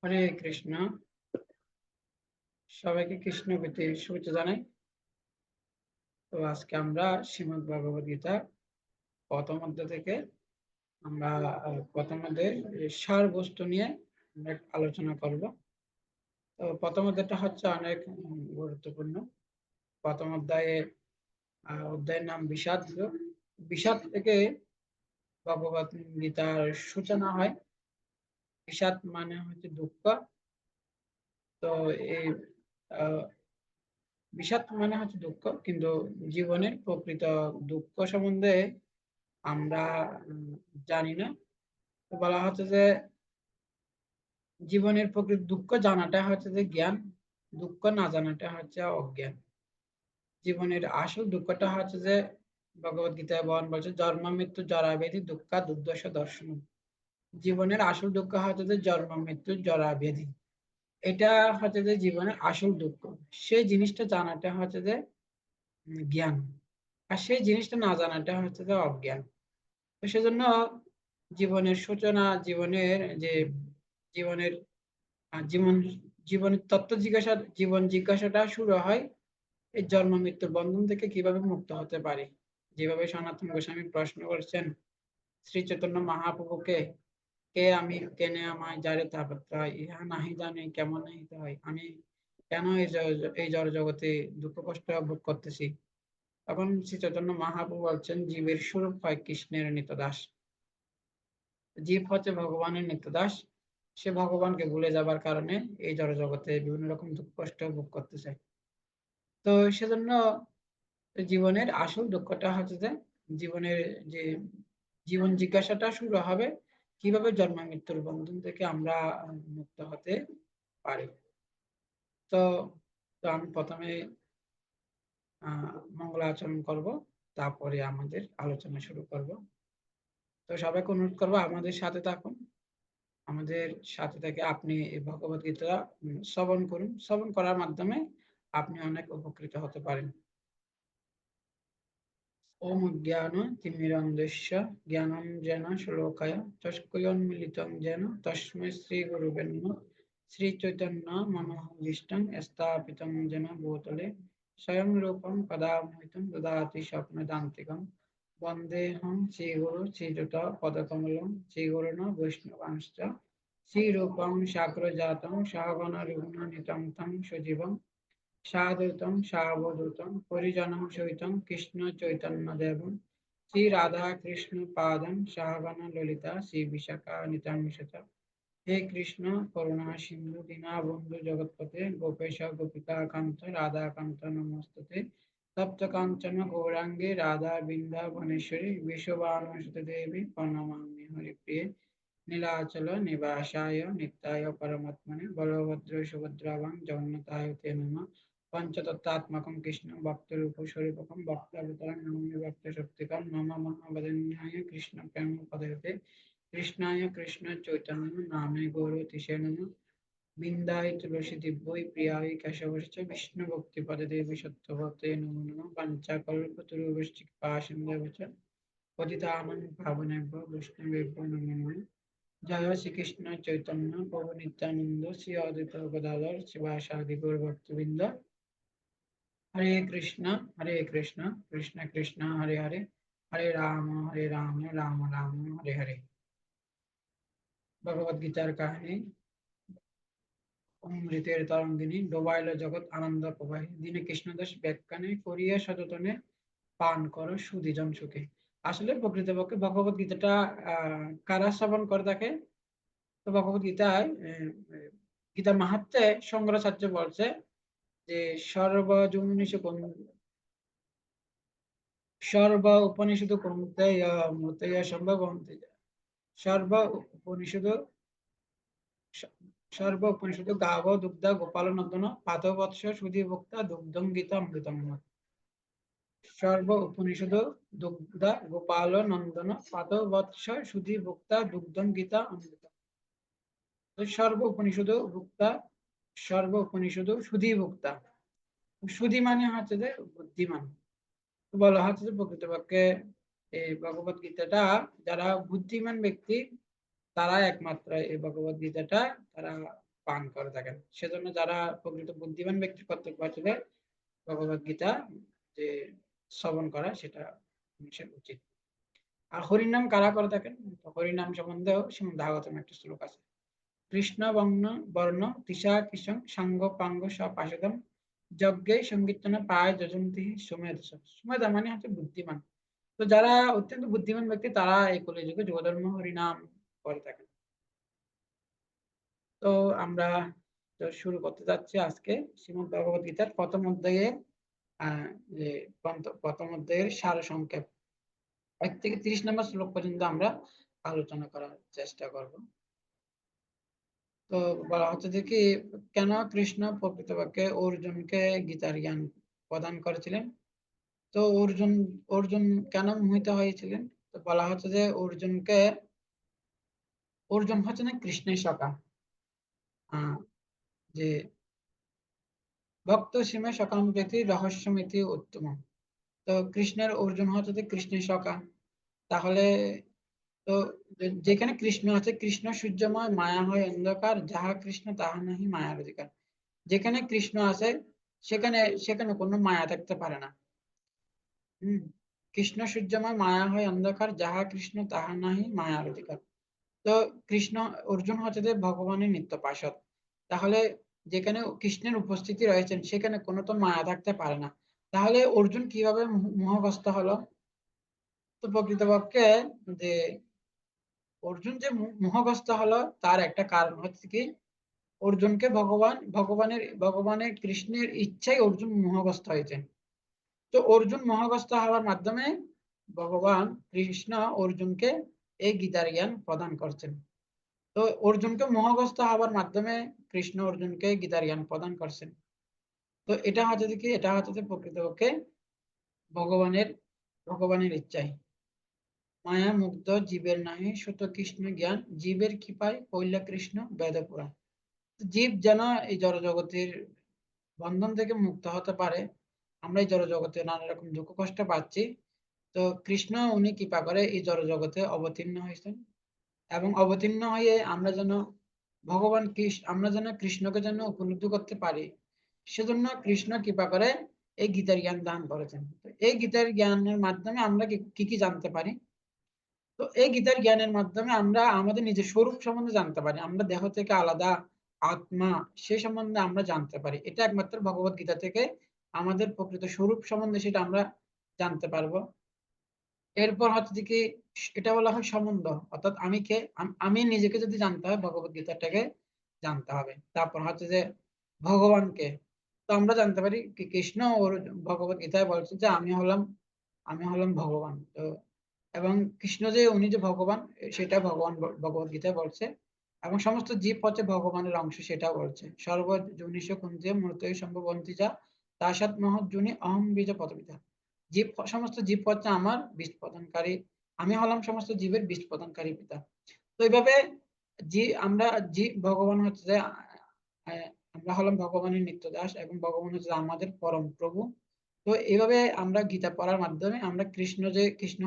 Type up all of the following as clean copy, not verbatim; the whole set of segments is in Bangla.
হরে কৃষ্ণ। সবাইকে কৃষ্ণ প্রীতির শুভেচ্ছা জানাই। তো আজকে আমরা শ্রীমদ্ ভগবদ গীতা প্রথম অধ্যায় থেকে আমরা প্রথম অধ্যায়ের সার বস্তু নিয়ে আমরা আলোচনা করব। তো প্রথম অধ্যায়টা হচ্ছে অনেক গুরুত্বপূর্ণ। প্রথম অধ্যায়ের নাম বিষাদ যোগ। বিষাদ থেকে ভগবদ গীতার সূচনা হয়। বিষাদ মানে হচ্ছে দুঃখ। তো এই আহ, বিষাদ মানে হচ্ছে দুঃখ, কিন্তু জীবনের প্রকৃত দুঃখ সম্বন্ধে আমরা উম, জানি না। তো বলা হচ্ছে যে জীবনের প্রকৃত দুঃখ জানাটা হচ্ছে যে জ্ঞান, দুঃখ না জানাটা হচ্ছে অজ্ঞান। জীবনের আসল দুঃখটা হচ্ছে যে ভগবদ গীতায় বর্ণনা বলছে জন্ম মৃত্যু জরা ব্যাধি দুঃখ দুর্দশা দর্শন। জীবনের আসল দুঃখ হচ্ছে যে জন্ম মৃত্যু জরা ব্যাধি। এটা হচ্ছে যে জীবনের আসল দুঃখ। সেই জিনিসটা জানাটা হচ্ছে যে জ্ঞান, আর সেই জিনিসটা না জানাটা হচ্ছে যে অজ্ঞান। তো সেজন্য জীবনের সূচনা, জীবনের জীবন জীবনের তত্ত্ব জিজ্ঞাসা, জীবন জিজ্ঞাসাটা শুরু হয় এই জন্ম মৃত্যুর বন্ধন থেকে কিভাবে মুক্ত হতে পারে। যেভাবে সনাতন গোস্বামী প্রশ্ন করেছেন শ্রী চৈতন্য মহাপ্রভুকে, কে আমি, কেনে আমায় যারে তাপত্র ইহা নাহি জানে কেমন নাহিতে হয়, আমি কেন এই জড় জগতে দুঃখ কষ্ট ভোগ করতেছি। তখন শ্রী চৈতন্য মহাপ্রভু বলছেন জীবের স্বরূপ হয় কৃষ্ণের নিত্যদাস। জীব হচ্ছে ভগবানের নিত্যদাস। সে ভগবানকে ভুলে যাবার কারণে এই জড় জগতে বিভিন্ন রকম দুঃখ কষ্ট ভোগ করতে চায়। তো সেজন্য জীবনের আসল দুঃখটা হচ্ছে যে জীবনের যে জীবন জিজ্ঞাসাটা শুরু হবে কিভাবে জন্ম মৃত্যুর বন্ধন থেকে আমরা মুক্ত হতে পারি। তো তো আমি প্রথমে মঙ্গল আচরণ করব, তারপরে আমাদের আলোচনা শুরু করব। তো সবাইকে অনুরোধ করবো আমাদের সাথে থাকুন। আমাদের সাথে থেকে আপনি এই ভগবদ গীতা শ্রবণ করুন। শ্রবণ করার মাধ্যমে আপনি অনেক উপকৃত হতে পারেন। ওম জ্ঞান তিমিরন্ধস্য জ্ঞানাঞ্জনা শলাকায় চক্ষুর্মিলিतं येन তস্मै শ্রী গুরুবে নমঃ। শ্রী চৈতন্য মনোভীষ্টং স্থাপিतं येन ভূতলে স্বয়ং রূপং পদামৃतं দদাতি স্বপ্নদান্তিকং। বন্দেহং শ্রীগুরু শ্রীযুত পদকমলং শ্রীগুরুণ বৈষ্ণবাংশ্চ শ্রীরূপং সাগ্রজাতং সহগণ রঘুনাথিतं तं সজীবং সাদূতং সাবধূতং পরিজনং সহিতং কৃষ্ণ চৈতন্য দেবং শ্রী রাধা কৃষ্ণ পাদং সহগণ ললিতা শ্রী বিশাখা নিতাংশত। হে কৃষ্ণ করুণা সিন্ধু দীনবন্ধু জগৎপতে গোপেশ গোপিকা কান্ত রাধা কান্ত নমস্তুতে। তপ্ত কাঞ্চন গৌরাঙ্গে রাধা বৃন্দাবনেশ্বরী বিশ্ববানুসুতে দেবী প্রণমামি হরিপ্রিয়ে। নীলাচল নিবাসায় নিত্যায় পরমাত্মনে বলভদ্র সুভদ্রাবাং জগন্নাথায় তে নমঃ। পঞ্চতত্ত্বাত্মকং কৃষ্ণং ভক্তরূপ স্বরূপকং ভক্তাবতারং নমামি ভক্তশক্তিকং নম মহাবদন্যায় কৃষ্ণ প্রেম পদয়তে। কৃষ্ণায় কৃষ্ণ চৈতন্য নামে গৌরতিশে নমঃ। বিন্দায় তুলসী দিব্যৈ প্রিয়ায় কেশবশ্চ বিষ্ণু ভক্তি পদে দেবী সত্যবতে নমো নমঃ। বাঞ্ছাকল্পতরুভ্যশ্চ কৃপা সিন্ধুভ্যশ্চ পতিতানাং পাবনেভ্যো বৈষ্ণবেভ্যো নমো নমঃ। জয় শ্রীকৃষ্ণ চৈতন্য প্রভু নিত্যানন্দ শ্রী অদ্বৈত গদাধর শিবাসাদি গৌর ভক্তবৃন্দ। হরে কৃষ্ণ কৃষ্ণ কৃষ্ণ হরে হরে, হরে রাম রাম রাম হরে হরে। ভগবদ গীতার কাহিনী। অমৃতের তরঙ্গিনী ডোবাইল জগৎ আনন্দ প্রবাহী দিনে কৃষ্ণদাস ব্যাখ্যানে করিয়া সযতনে পান করো সুধিজন সুখে। আসলে প্রকৃতপক্ষে ভগবদ গীতাটা কারা শ্রবণ করে থাকে? তো ভগবদ গীতায় গীতা মাহাত্মে শঙ্করাচার্য বলছে যে সর্ব উপনিষদু কৌন্তেয় মূর্তয় সম্ভবন্তি। সর্ব উপনিষদু সর্ব উপনিষদু গাব দুগ্ধ গোপাল নন্দন পাত বৎস সুধী ভোক্তা দুগ্ধং গীতা অমৃতম। সর্ব উপনিষদ দুগ্ধ গোপাল নন্দন পাত বৎস সুধী ভোক্তা দুগ্ধং গীতা অমৃত। সর্ব উপনিষদ ভোক্তা, সর্ব উপনিষদ সুধী ভোক্তা। সুধী মানে হচ্ছে যে বুদ্ধিমান। বলা হচ্ছে যে প্রকৃতপক্ষে এই ভগবত গীতাটা যারা বুদ্ধিমান ব্যক্তি তারা একমাত্র এই ভগবত গীতাটা তারা পান করে থাকেন। সেজন্য যারা প্রকৃত বুদ্ধিমান ব্যক্তির কর্তব্য হচ্ছে ভগবত গীতা যে শ্রবণ করা সেটা মানুষের উচিত। আর হরিনাম কারা করে থাকেন? হরিনাম সম্বন্ধেও শ্রীমদ্ ভাগবতম একটা শ্লোক আছে। কৃষ্ণ বর্ণ তৃষা কৃষং সাঙ্গ পাঙ্গ সপাশদম যজ্ঞে সংকীর্তনে পায় যজন্তি সুমেধস। সুমেধা মানে হচ্ছে বুদ্ধিমান। তো যারা অত্যন্ত বুদ্ধিমান ব্যক্তি তারা এই কলিযুগে যুগধর্ম হরিনাম করে থাকেন। তো আমরা তো শুরু করতে যাচ্ছি আজকে শ্রীমদ্ ভগবত গীতার প্রথম অধ্যায়ে যে প্রথম অধ্যায়ের সারসংক্ষেপ 1 থেকে 30 নম্বর শ্লোক পর্যন্ত আমরা আলোচনা করার চেষ্টা করব। তো বলা হচ্ছে যে কি কেন কৃষ্ণ প্রকৃতপক্ষে অর্জুনকে গীতার জ্ঞান প্রদান করেছিলেন। তো অর্জুন কেন মোহিত হয়েছিলেন? তো বলা হচ্ছে যে অর্জুন হচ্ছে না কৃষ্ণের সখা। যে ভক্ত সীমে সকাম ব্যক্তি রহস্যমিতি উত্তম। তো কৃষ্ণের অর্জুন হচ্ছে যে কৃষ্ণের সখা। তাহলে তো যেখানে কৃষ্ণ আছে, কৃষ্ণ সূর্যময়, মায়া হয় অন্ধকার, যাহা কৃষ্ণ তাহা নাহি মায়ার অধিকার। যেখানে কৃষ্ণ আছে সেখানে সেখানে কোনো মায়া থাকতে পারে না। কৃষ্ণ সূর্যময়, মায়া হয় অন্ধকার, যাহা কৃষ্ণ তাহা নাহি মায়ার অধিকার। তো কৃষ্ণ অর্জুন হচ্ছে যে ভগবানের নিত্য পার্ষদ। তাহলে যেখানে কৃষ্ণের উপস্থিতি রয়েছেন সেখানে কোনো তো মায়া থাকতে পারে না। তাহলে অর্জুন কিভাবে মোহগ্রস্ত হলো? তো প্রকৃতপক্ষে যে অর্জুন যে মোহগ্রস্ত হলো তার একটা কারণ হচ্ছে কি অর্জুনকে ভগবানের কৃষ্ণের ইচ্ছায় অর্জুন মোহগ্রস্ত হয়েছেন। তো অর্জুন মোহগ্রস্ত হওয়ার মাধ্যমে ভগবান কৃষ্ণ অর্জুনকে এই গীতার জ্ঞান প্রদান করছেন। তো অর্জুনকে মোহগ্রস্ত হওয়ার মাধ্যমে কৃষ্ণ অর্জুনকে গীতার জ্ঞান প্রদান করছেন। তো এটা হচ্ছে কি এটা হচ্ছে প্রকৃতপক্ষে ভগবানের ভগবানের ইচ্ছাই। মায়া মুগ্ধ জীবের নাহি সুত কৃষ্ণ জ্ঞান, জীবের কৃপায় কইলা কৃষ্ণ বেদ পুরাণ। জীব যেন এই জড়জগতের বন্ধন থেকে মুক্ত হতে পারে। আমরা এই জড়জগতে নানা রকম দুঃখ কষ্ট পাচ্ছি। তো কৃষ্ণ উনি কৃপা করে এই জড়জগতে অবতীর্ণ হয়েছেন এবং অবতীর্ণ হয়ে আমরা যেন কৃষ্ণকে যেন উপলব্ধি করতে পারি, সেজন্য কৃষ্ণ কৃপা করে এই গীতার জ্ঞান দান করেছেন। এই গীতার জ্ঞানের মাধ্যমে আমরা কি কি জানতে পারি? তো এই গীতার জ্ঞানের মাধ্যমে আমরা আমাদের নিজের স্বরূপ সম্বন্ধে জানতে পারি। আমরা দেহ থেকে আলাদা আত্মা, সে সম্বন্ধে আমরা জানতে পারি। এটা একমাত্র ভগবত গীতা থেকে আমাদের প্রকৃত স্বরূপ সম্বন্ধে সেটা আমরা জানতে পারবো। এরপর হচ্ছে কি এটা বলা হয় সম্বন্ধ, অর্থাৎ আমি কে, আমি নিজেকে যদি জানতে হয় ভগবত গীতাটাকে জানতে হবে। তারপর হচ্ছে যে ভগবানকে, তো আমরা জানতে পারি কি কৃষ্ণ ওর ভগবত গীতায় বলছে যে আমি হলাম ভগবান। তো এবং কৃষ্ণ যে উনি যে ভগবান সেটা ভগবান ভগবত গীতায় বলছে। এবং সমস্ত জীব হচ্ছে ভগবানের অংশ সেটাও বলছে। সর্বজনীষ কুঞ্জে মূর্তৈ সম্ভবন্তি যা তাসাত মহৎ জুনি অহম বীজ পদবিতা। সমস্ত জীব হচ্ছে আমার বীজ প্রদানকারী, আমি হলাম সমস্ত জীবের বীজ প্রদানকারী পিতা। তো এইভাবে আমরা ভগবান হচ্ছে যে আমরা হলাম ভগবানের নিত্য দাস এবং ভগবান হচ্ছে আমাদের পরম প্রভু। তো এইভাবে আমরা গীতা পড়ার মাধ্যমে আমরা কৃষ্ণ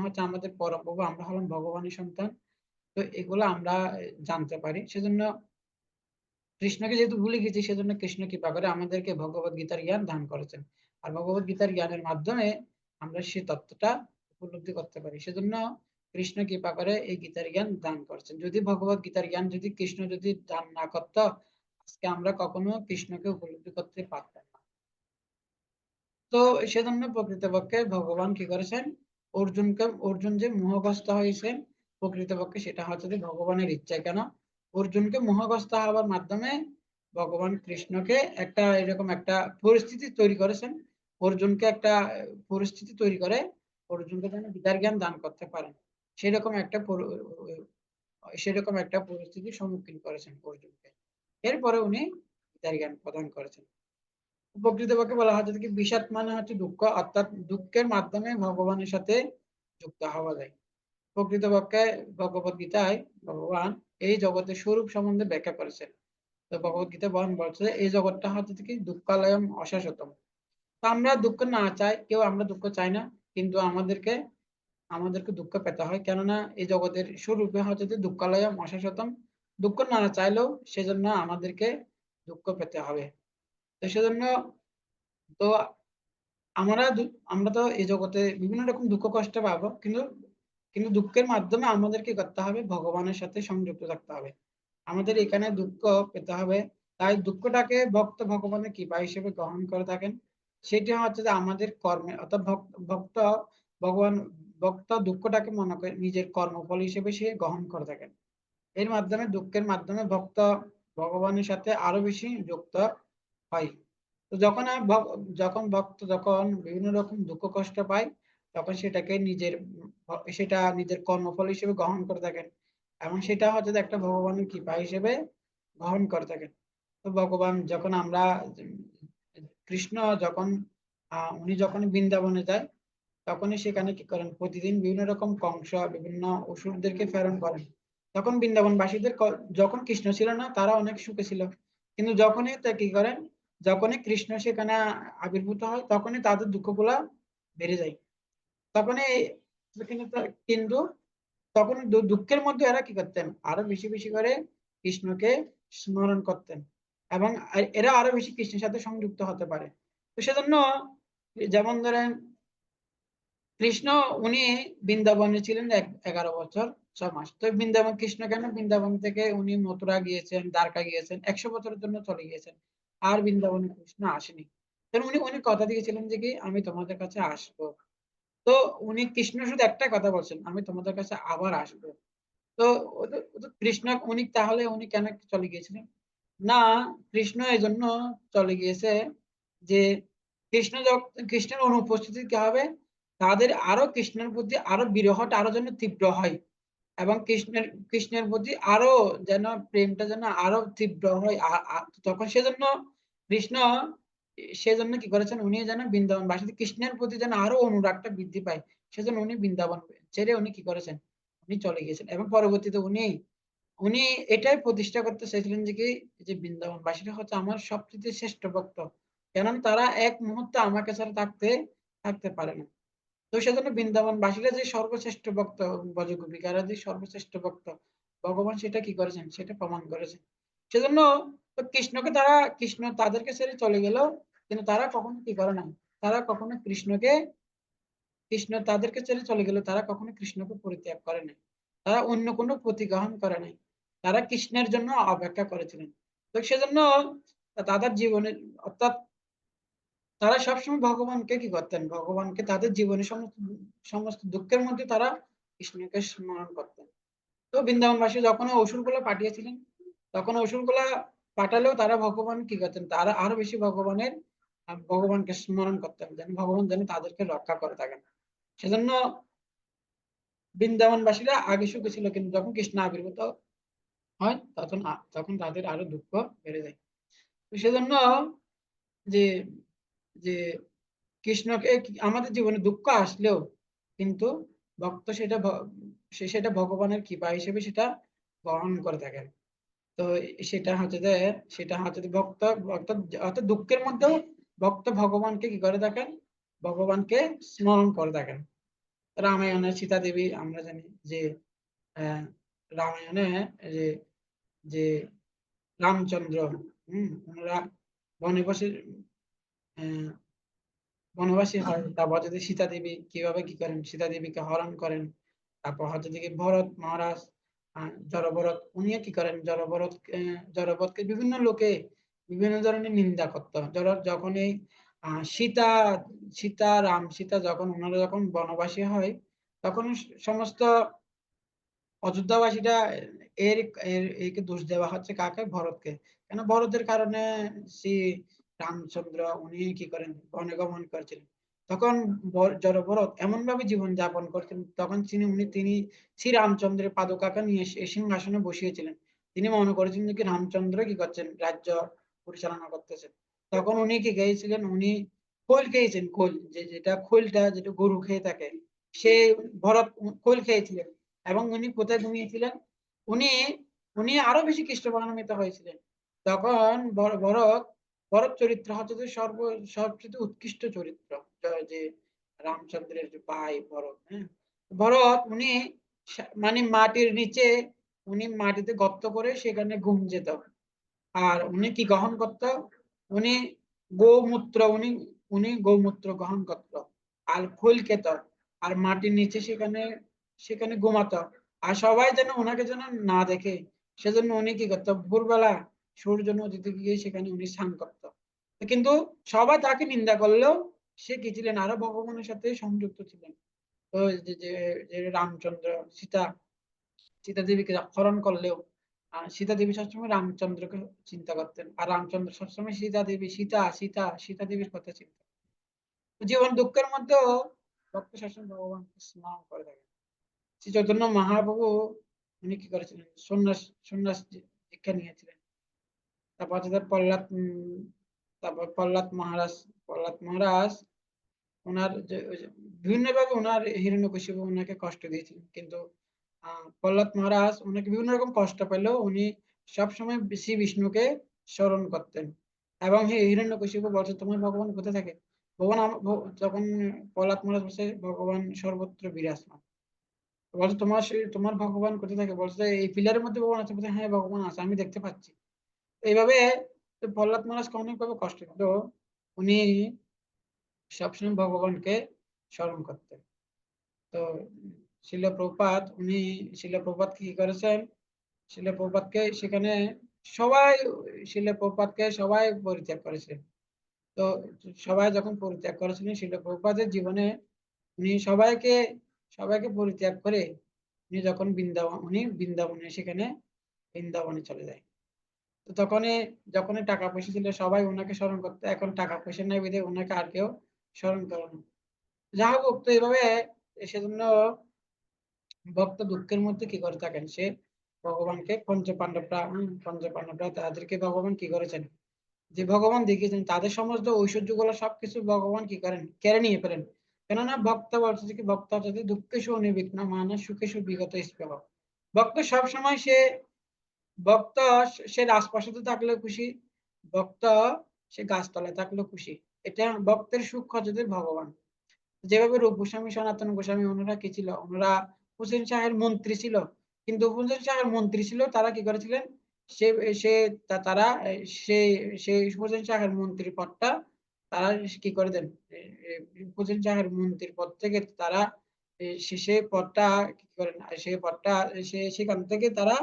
হচ্ছে আমাদের পরম প্রভু, আমরা হলাম ভগবানের সন্তান। তো এগুলো আমরা জানতে পারি। সেজন্য কৃষ্ণকে যেহেতু ভুলে গেছি সেজন্য কৃষ্ণ কৃপা করে আমাদেরকে ভগবত গীতার জ্ঞান দান করেছেন। আর ভগবত গীতার জ্ঞানের মাধ্যমে আমরা সেই তত্ত্বটা উপলব্ধি করতে পারি। সেজন্য কৃষ্ণ কৃপা করে এই গীতার জ্ঞান দান করছেন। যদি ভগবত গীতার জ্ঞান যদি কৃষ্ণ যদি দান না করতো, আজকে আমরা কখনো কৃষ্ণকে উপলব্ধি করতে পারতাম না। তো সেজন্য প্রকৃতপক্ষে ভগবান কি করেছেন, অর্জুন যে মোহগ্রস্ত হয়েছেন প্রকৃতপক্ষে সেটা হচ্ছে যে ভগবানের ইচ্ছা। কেন অর্জুনকে মোহগ্রস্ত হওয়ার মাধ্যমে ভগবান কৃষ্ণকে এরকম একটা পরিস্থিতি তৈরি করেছেন। অর্জুনকে একটা পরিস্থিতি তৈরি করে অর্জুনকে যেন গীতার জ্ঞান দান করতে পারেন, সেরকম একটা সেরকম একটা পরিস্থিতির সম্মুখীন করেছেন অর্জুনকে। এরপরে উনি গীতার জ্ঞান প্রদান করেছেন। প্রকৃতপক্ষে বলা হচ্ছে কি বিষাদ মানে হচ্ছে দুঃখ, অর্থাৎ দুঃখের মাধ্যমে ভগবানের সাথে যুক্ত হওয়া যায়। প্রকৃতপক্ষে ভগবত গীতায় ভগবান এই জগতের স্বরূপ সম্বন্ধে ব্যাখ্যা করেছেন। তো ভগবত গীতা বহন বলছে এই জগৎটা হচ্ছে কি দুঃখালয়ম অশাশ্বতম। তো আমরা দুঃখ না চাই, কেউ আমরা দুঃখ চাই না, কিন্তু আমাদেরকে দুঃখ পেতে হয়, কেননা এই জগতের স্বরূপে হচ্ছে যে দুঃখালয়ম অশাশ্বতম। দুঃখ না চাইলেও সেজন্য আমাদেরকে দুঃখ পেতে হবে। তো সেজন্য তো আমরা তো এই জগতে বিভিন্ন রকম দুঃখ কষ্ট পাবো। কিন্তু কিন্তু দুঃখের মাধ্যমে আমাদের কি করতে হবে? ভগবানের সাথে সংযুক্ত থাকতে হবে। আমাদের এখানে দুঃখ পেতে হবে। তাই দুঃখটাকে ভক্ত ভগবানের কৃপা হিসেবে গ্রহণ করে থাকেন। সেটি হচ্ছে যে আমাদের কর্মে অর্থাৎ ভক্ত ভগবান ভক্ত দুঃখটাকে মনে করে নিজের কর্মফল হিসেবে সে গ্রহণ করে থাকেন। এর মাধ্যমে দুঃখের মাধ্যমে ভক্ত ভগবানের সাথে আরো বেশি যুক্ত হয়। তো যখন ভক্ত যখন বিভিন্ন রকম দুঃখ কষ্ট পায়, তখন সেটাকে সেটা নিজের কর্মফল হিসেবে গ্রহণ করে থাকেন এবং সেটা হচ্ছে যে একটা ভগবানের কৃপা হিসেবে গ্রহণ করে থাকেন। তো ভগবান যখন আমরা কৃষ্ণ যখন উনি যখন বৃন্দাবনে যায়, তখনই সেখানে কি করেন? প্রতিদিন বিভিন্ন রকম কংস বিভিন্ন অসুরদেরকে প্রেরণ করেন। তখন বৃন্দাবনবাসীদের যখন কৃষ্ণ ছিল না, তারা অনেক সুখে ছিল। কিন্তু যখনই তা কি করেন? যখনই কৃষ্ণ সেখানে আবির্ভূত হয়, তখনই তাদের দুঃখগুলা বেড়ে যায়। তখনই কিন্তু কিন্তু তখন দুঃখের মধ্যে এরা কি করতেন? আরো বেশি বেশি করে কৃষ্ণকে স্মরণ করতেন এবং এরা আরো বেশি কৃষ্ণের সাথে সংযুক্ত হতে পারে। তো সেজন্য যেমন ধরেন কৃষ্ণ উনি বৃন্দাবনে ছিলেন 11 বছর 6 মাস। তো বৃন্দাবন কৃষ্ণ কেন বৃন্দাবন থেকে উনি মথুরা গিয়েছেন, দ্বারকা গিয়েছেন, 100 বছরের জন্য চলে গিয়েছেন। আর বৃন্দাবনে কৃষ্ণ আসেনি। কারণ উনি উনি কথা দিয়েছিলেন যে কি আমি তোমাদের কাছে আসবো। তো উনি কৃষ্ণ শুধু একটা কথা বলছেন, আমি তোমাদের কাছে আবার আসবো। তো ও তো কৃষ্ণ উনি কেন চলে গিয়েছিলেন? না, কৃষ্ণ এজন্য চলে গিয়েছে যে কৃষ্ণের অনুপস্থিতি কি হবে? তাদের আরো কৃষ্ণের প্রতি আরো বিরহটা আরো যেন তীব্র হয় এবং কৃষ্ণের প্রতি আরো যেন প্রেমটা যেন আরো তীব্র হয়। তখন কৃষ্ণ সেজন্য কি করেছেন? উনি যেন বৃন্দাবনবাসীদের কৃষ্ণের প্রতি যেন আরো অনুরাগটা বৃদ্ধি পায়। সেজন্য উনি বৃন্দাবন ছেড়ে উনি কি করেছেন? উনি চলে গিয়েছেন এবং পরবর্তীতে উনি এটাই প্রতিষ্ঠা করতে চেয়েছিলেন যে কি যে বৃন্দাবনবাসীরা হচ্ছে আমার সবচেয়ে শ্রেষ্ঠ ভক্ত। কেননা তারা এক মুহূর্তে আমাকে ছাড়া থাকতে পারে না। তো সেজন্য বৃন্দাবনবাসীরা যে সর্বশ্রেষ্ঠ ভক্ত, ব্রজগোপিকারা যে সর্বশ্রেষ্ঠ ভক্ত, ভগবান সেটা কি করেছেন? সেটা প্রমাণ করেছেন। সেজন্য তো কৃষ্ণ তাদেরকে ছেড়ে চলে গেল, কিন্তু তারা কখনো কি করে নাই? তারা কখনো কৃষ্ণ তাদেরকে ছেড়ে চলে গেল, তারা কখনো কৃষ্ণকে পরিত্যাগ করে নাই। তারা অন্য কোনো প্রতিগ্রহণ করে নাই। তারা কৃষ্ণের জন্য অপেক্ষা করেছিলেন। তো সেজন্য তাদের জীবনের অর্থাৎ তারা সবসময় ভগবানকে কি করতেন? ভগবানকে তাদের জীবনের সমস্ত দুঃখের মধ্যে তারা কৃষ্ণকে স্মরণ করতেন। তো বৃন্দাবনবাসী যখন অসুরগুলো পাঠিয়েছিলেন, তখন অসুরগুলা পাঠালেও তারা ভগবান কি করতেন? তারা আরো বেশি ভগবানকে স্মরণ করতেন যেন ভগবান যেন তাদেরকে রক্ষা করে থাকেন। সেজন্য বৃন্দাবনবাসীরা আগে সুখে ছিল, কিন্তু যখন কৃষ্ণ আবির্ভূত হয় তখন তাদের আরো দুঃখ বেড়ে যায়। তো সেজন্য যে যে কৃষ্ণকে আমাদের জীবনে দুঃখ আসলেও কিন্তু ভক্ত সেটা ভগবানের কৃপা হিসেবে সেটা গ্রহণ করে থাকেন। তো সেটা হচ্ছে যে ভক্ত অর্থাৎ দুঃখের মধ্যেও ভক্ত ভগবানকে কি করে থাকেন? ভগবানকে স্মরণ করে থাকেন। রামায়ণে সীতা দেবী আমরা জানি যে আহ, রামায়ণে যে যে রামচন্দ্র ওনারা বনবাসী আহ, বনবাসী হয়। তারপর যদি সীতা দেবী কিভাবে কি করেন? সীতা দেবীকে হরণ করেন। তারপর হচ্ছে যে কি ভরত মহারাজ জড়ভরত উনিও কি করেন? জড়ভরতকে বিভিন্ন লোকে বিভিন্ন ধরনের নিন্দা করতো। যখন এই সীতা সীতা যখন ওনারা যখন বনবাসী হয়, তখন সমস্ত অযোধ্যাবাসীরা এর একে দোষ দেওয়া হচ্ছে কাকে? ভরতকে। কেন? ভরতের কারণে শ্রী রামচন্দ্র উনি কি করেন? বনে গমন করেছিলেন। তখন ভরত এমন ভাবে জীবন যাপন করতেন, তখন তিনি শ্রী রামচন্দ্রের পাদুকাকে নিয়ে এসে সিংহাসনে বসিয়েছিলেন। তিনি মনে করেছেন যে কি রামচন্দ্র কি করছেন? রাজ্য পরিচালনা করতেছেন। তখন উনি কি খেয়েছিলেন? উনি খোল খেয়েছেন। খোল যেটা গরু খেয়ে থাকে, সে ভরত খোল খেয়েছিলেন। এবং উনি কোথায় ঘুমিয়েছিলেন? উনি উনি আরো বেশি কৃষ্ণভাবান্বিত হয়েছিলেন। তখন ভরত চরিত্র হচ্ছে যে সবচেয়ে উৎকৃষ্ট চরিত্র। যে রামচন্দ্রের যে ভাই ভরত, হ্যাঁ, ভরত উনি মানে মাটির নিচে উনি মাটিতে গর্ত করে সেখানে ঘুম যেত। আর উনি কি গ্রহণ করত? উনি গোমূত্র উনি উনি গোমূত্র গ্রহণ করত, আর খোল খেত, আর মাটির নিচে সেখানে সেখানে ঘুমাতো। আর সবাই যেন ওনাকে যেন না দেখে, সেজন্য উনি কি করতো, ভোরবেলা সূর্য নদীতে গিয়ে সেখানে উনি স্নান করত। কিন্তু সবাই তাকে নিন্দা করলেও সে কি ছিলেন, আরো ভগবানের সাথে সংযুক্ত ছিলেন। তো যে যে যে রামচন্দ্র সীতা সীতা দেবীকে হরণ করলেও সীতা দেবী সবসময় রামচন্দ্রকে চিন্তা করতেন, আর রামচন্দ্র সবসময় সীতা দেবী সীতা সীতা সীতা দেবীর কথা চিন্তা। জীবন দুঃখের মধ্যেও ভক্ত সবসময় ভগবানকে স্মরণ করে থাকে। শ্রী চৈতন্য মহাপ্রভু উনি কি করেছিলেন, সন্ন্যাস সন্ন্যাস দীক্ষা নিয়েছিলেন। তারপর হচ্ছে প্রহ্লাদ তারপর প্রহ্লাদ মহারাজ ওনার বিভিন্ন ভাবে ওনার হিরণ্যকশিপু ওনাকে কষ্ট দিয়েছিলেন, কিন্তু প্রহ্লাদ মহারাজ ওনাকে বিভিন্ন রকম কষ্ট পেলেও উনি সবসময় শ্রী বিষ্ণুকে স্মরণ করতেন। এবং হিরণ্যকশিপু বলছে, তোমার ভগবান কোথায় থাকে? ভগবান যখন প্রহ্লাদ মহারাজ বলছে, ভগবান সর্বত্র বিরাজমান। বলছে, তোমার ভগবান কোথায় থাকে? বলছে, এই পিলারের মধ্যে ভগবান আছে। বলছে, হ্যাঁ ভগবান আছে, আমি দেখতে পাচ্ছি। এইভাবে প্রহ্লাদ মহারাজকে অনেকভাবে কষ্ট দিত, উনি সবসময় ভগবানকে স্মরণ করতেন। তো শিলা প্রভুপাদ কি করেছেন, শিলা প্রভুপাদকে সেখানে সবাই শিলা প্রভুপাদকে সবাই পরিত্যাগ করেছে। তো সবাই যখন পরিত্যাগ করেছিলেন শিলা প্রভুপাদের জীবনে, উনি সবাইকে সবাইকে পরিত্যাগ করে উনি বৃন্দাবনে সেখানে বৃন্দাবনে চলে যায়। তো যখনই টাকা পয়সা ছিল সবাই ওনাকে স্মরণ করতো, এখন টাকা পয়সা নাই বিধে ওনাকে আর কেউ স্মরণ করে না। যা হোক, তো এইভাবে সেজন্য ভক্ত দুঃখের মধ্যে কি করে থাকেন, সে ভগবানকে পঞ্চ পাণ্ডবরা তাদেরকে ভগবান কি করেছেন, যে ভগবান দেখিয়েছেন তাদের সমস্ত ঐশ্বর্য গুলো সবকিছু ভগবান কি করেন, কেড়ে নিয়ে ফেলেন। কেননা ভক্ত বলছে যে কি, ভক্ত হচ্ছে যে দুঃখেশু অনির্বিঘ্ন মানে সুখেশু বিগত স্পৃহ। ভক্ত সবসময় ভক্ত সে রাজপ্রাসাদে থাকলেও খুশি, ভক্ত সে গাছতলায় থাকলেও খুশি। এটা ভক্তের সুখ হচ্ছে যে ভগবান। যেভাবে রূপ গোস্বামী সনাতন গোস্বামী ওনারা কি ছিল, ওনারা হুসেন শাহের মন্ত্রী ছিল, কিন্তু হুসেন শাহের মন্ত্রী ছিল তারা কি করেছিলেন, সে সে তারা সেই সেই হুসেন শাহের মন্ত্রী পদটা তারা কি করে দেন, হুসেন শাহের মন্ত্রীর পদ থেকে তারা সে পদটা কি করেন, সেই পদটা সেখান থেকে তারা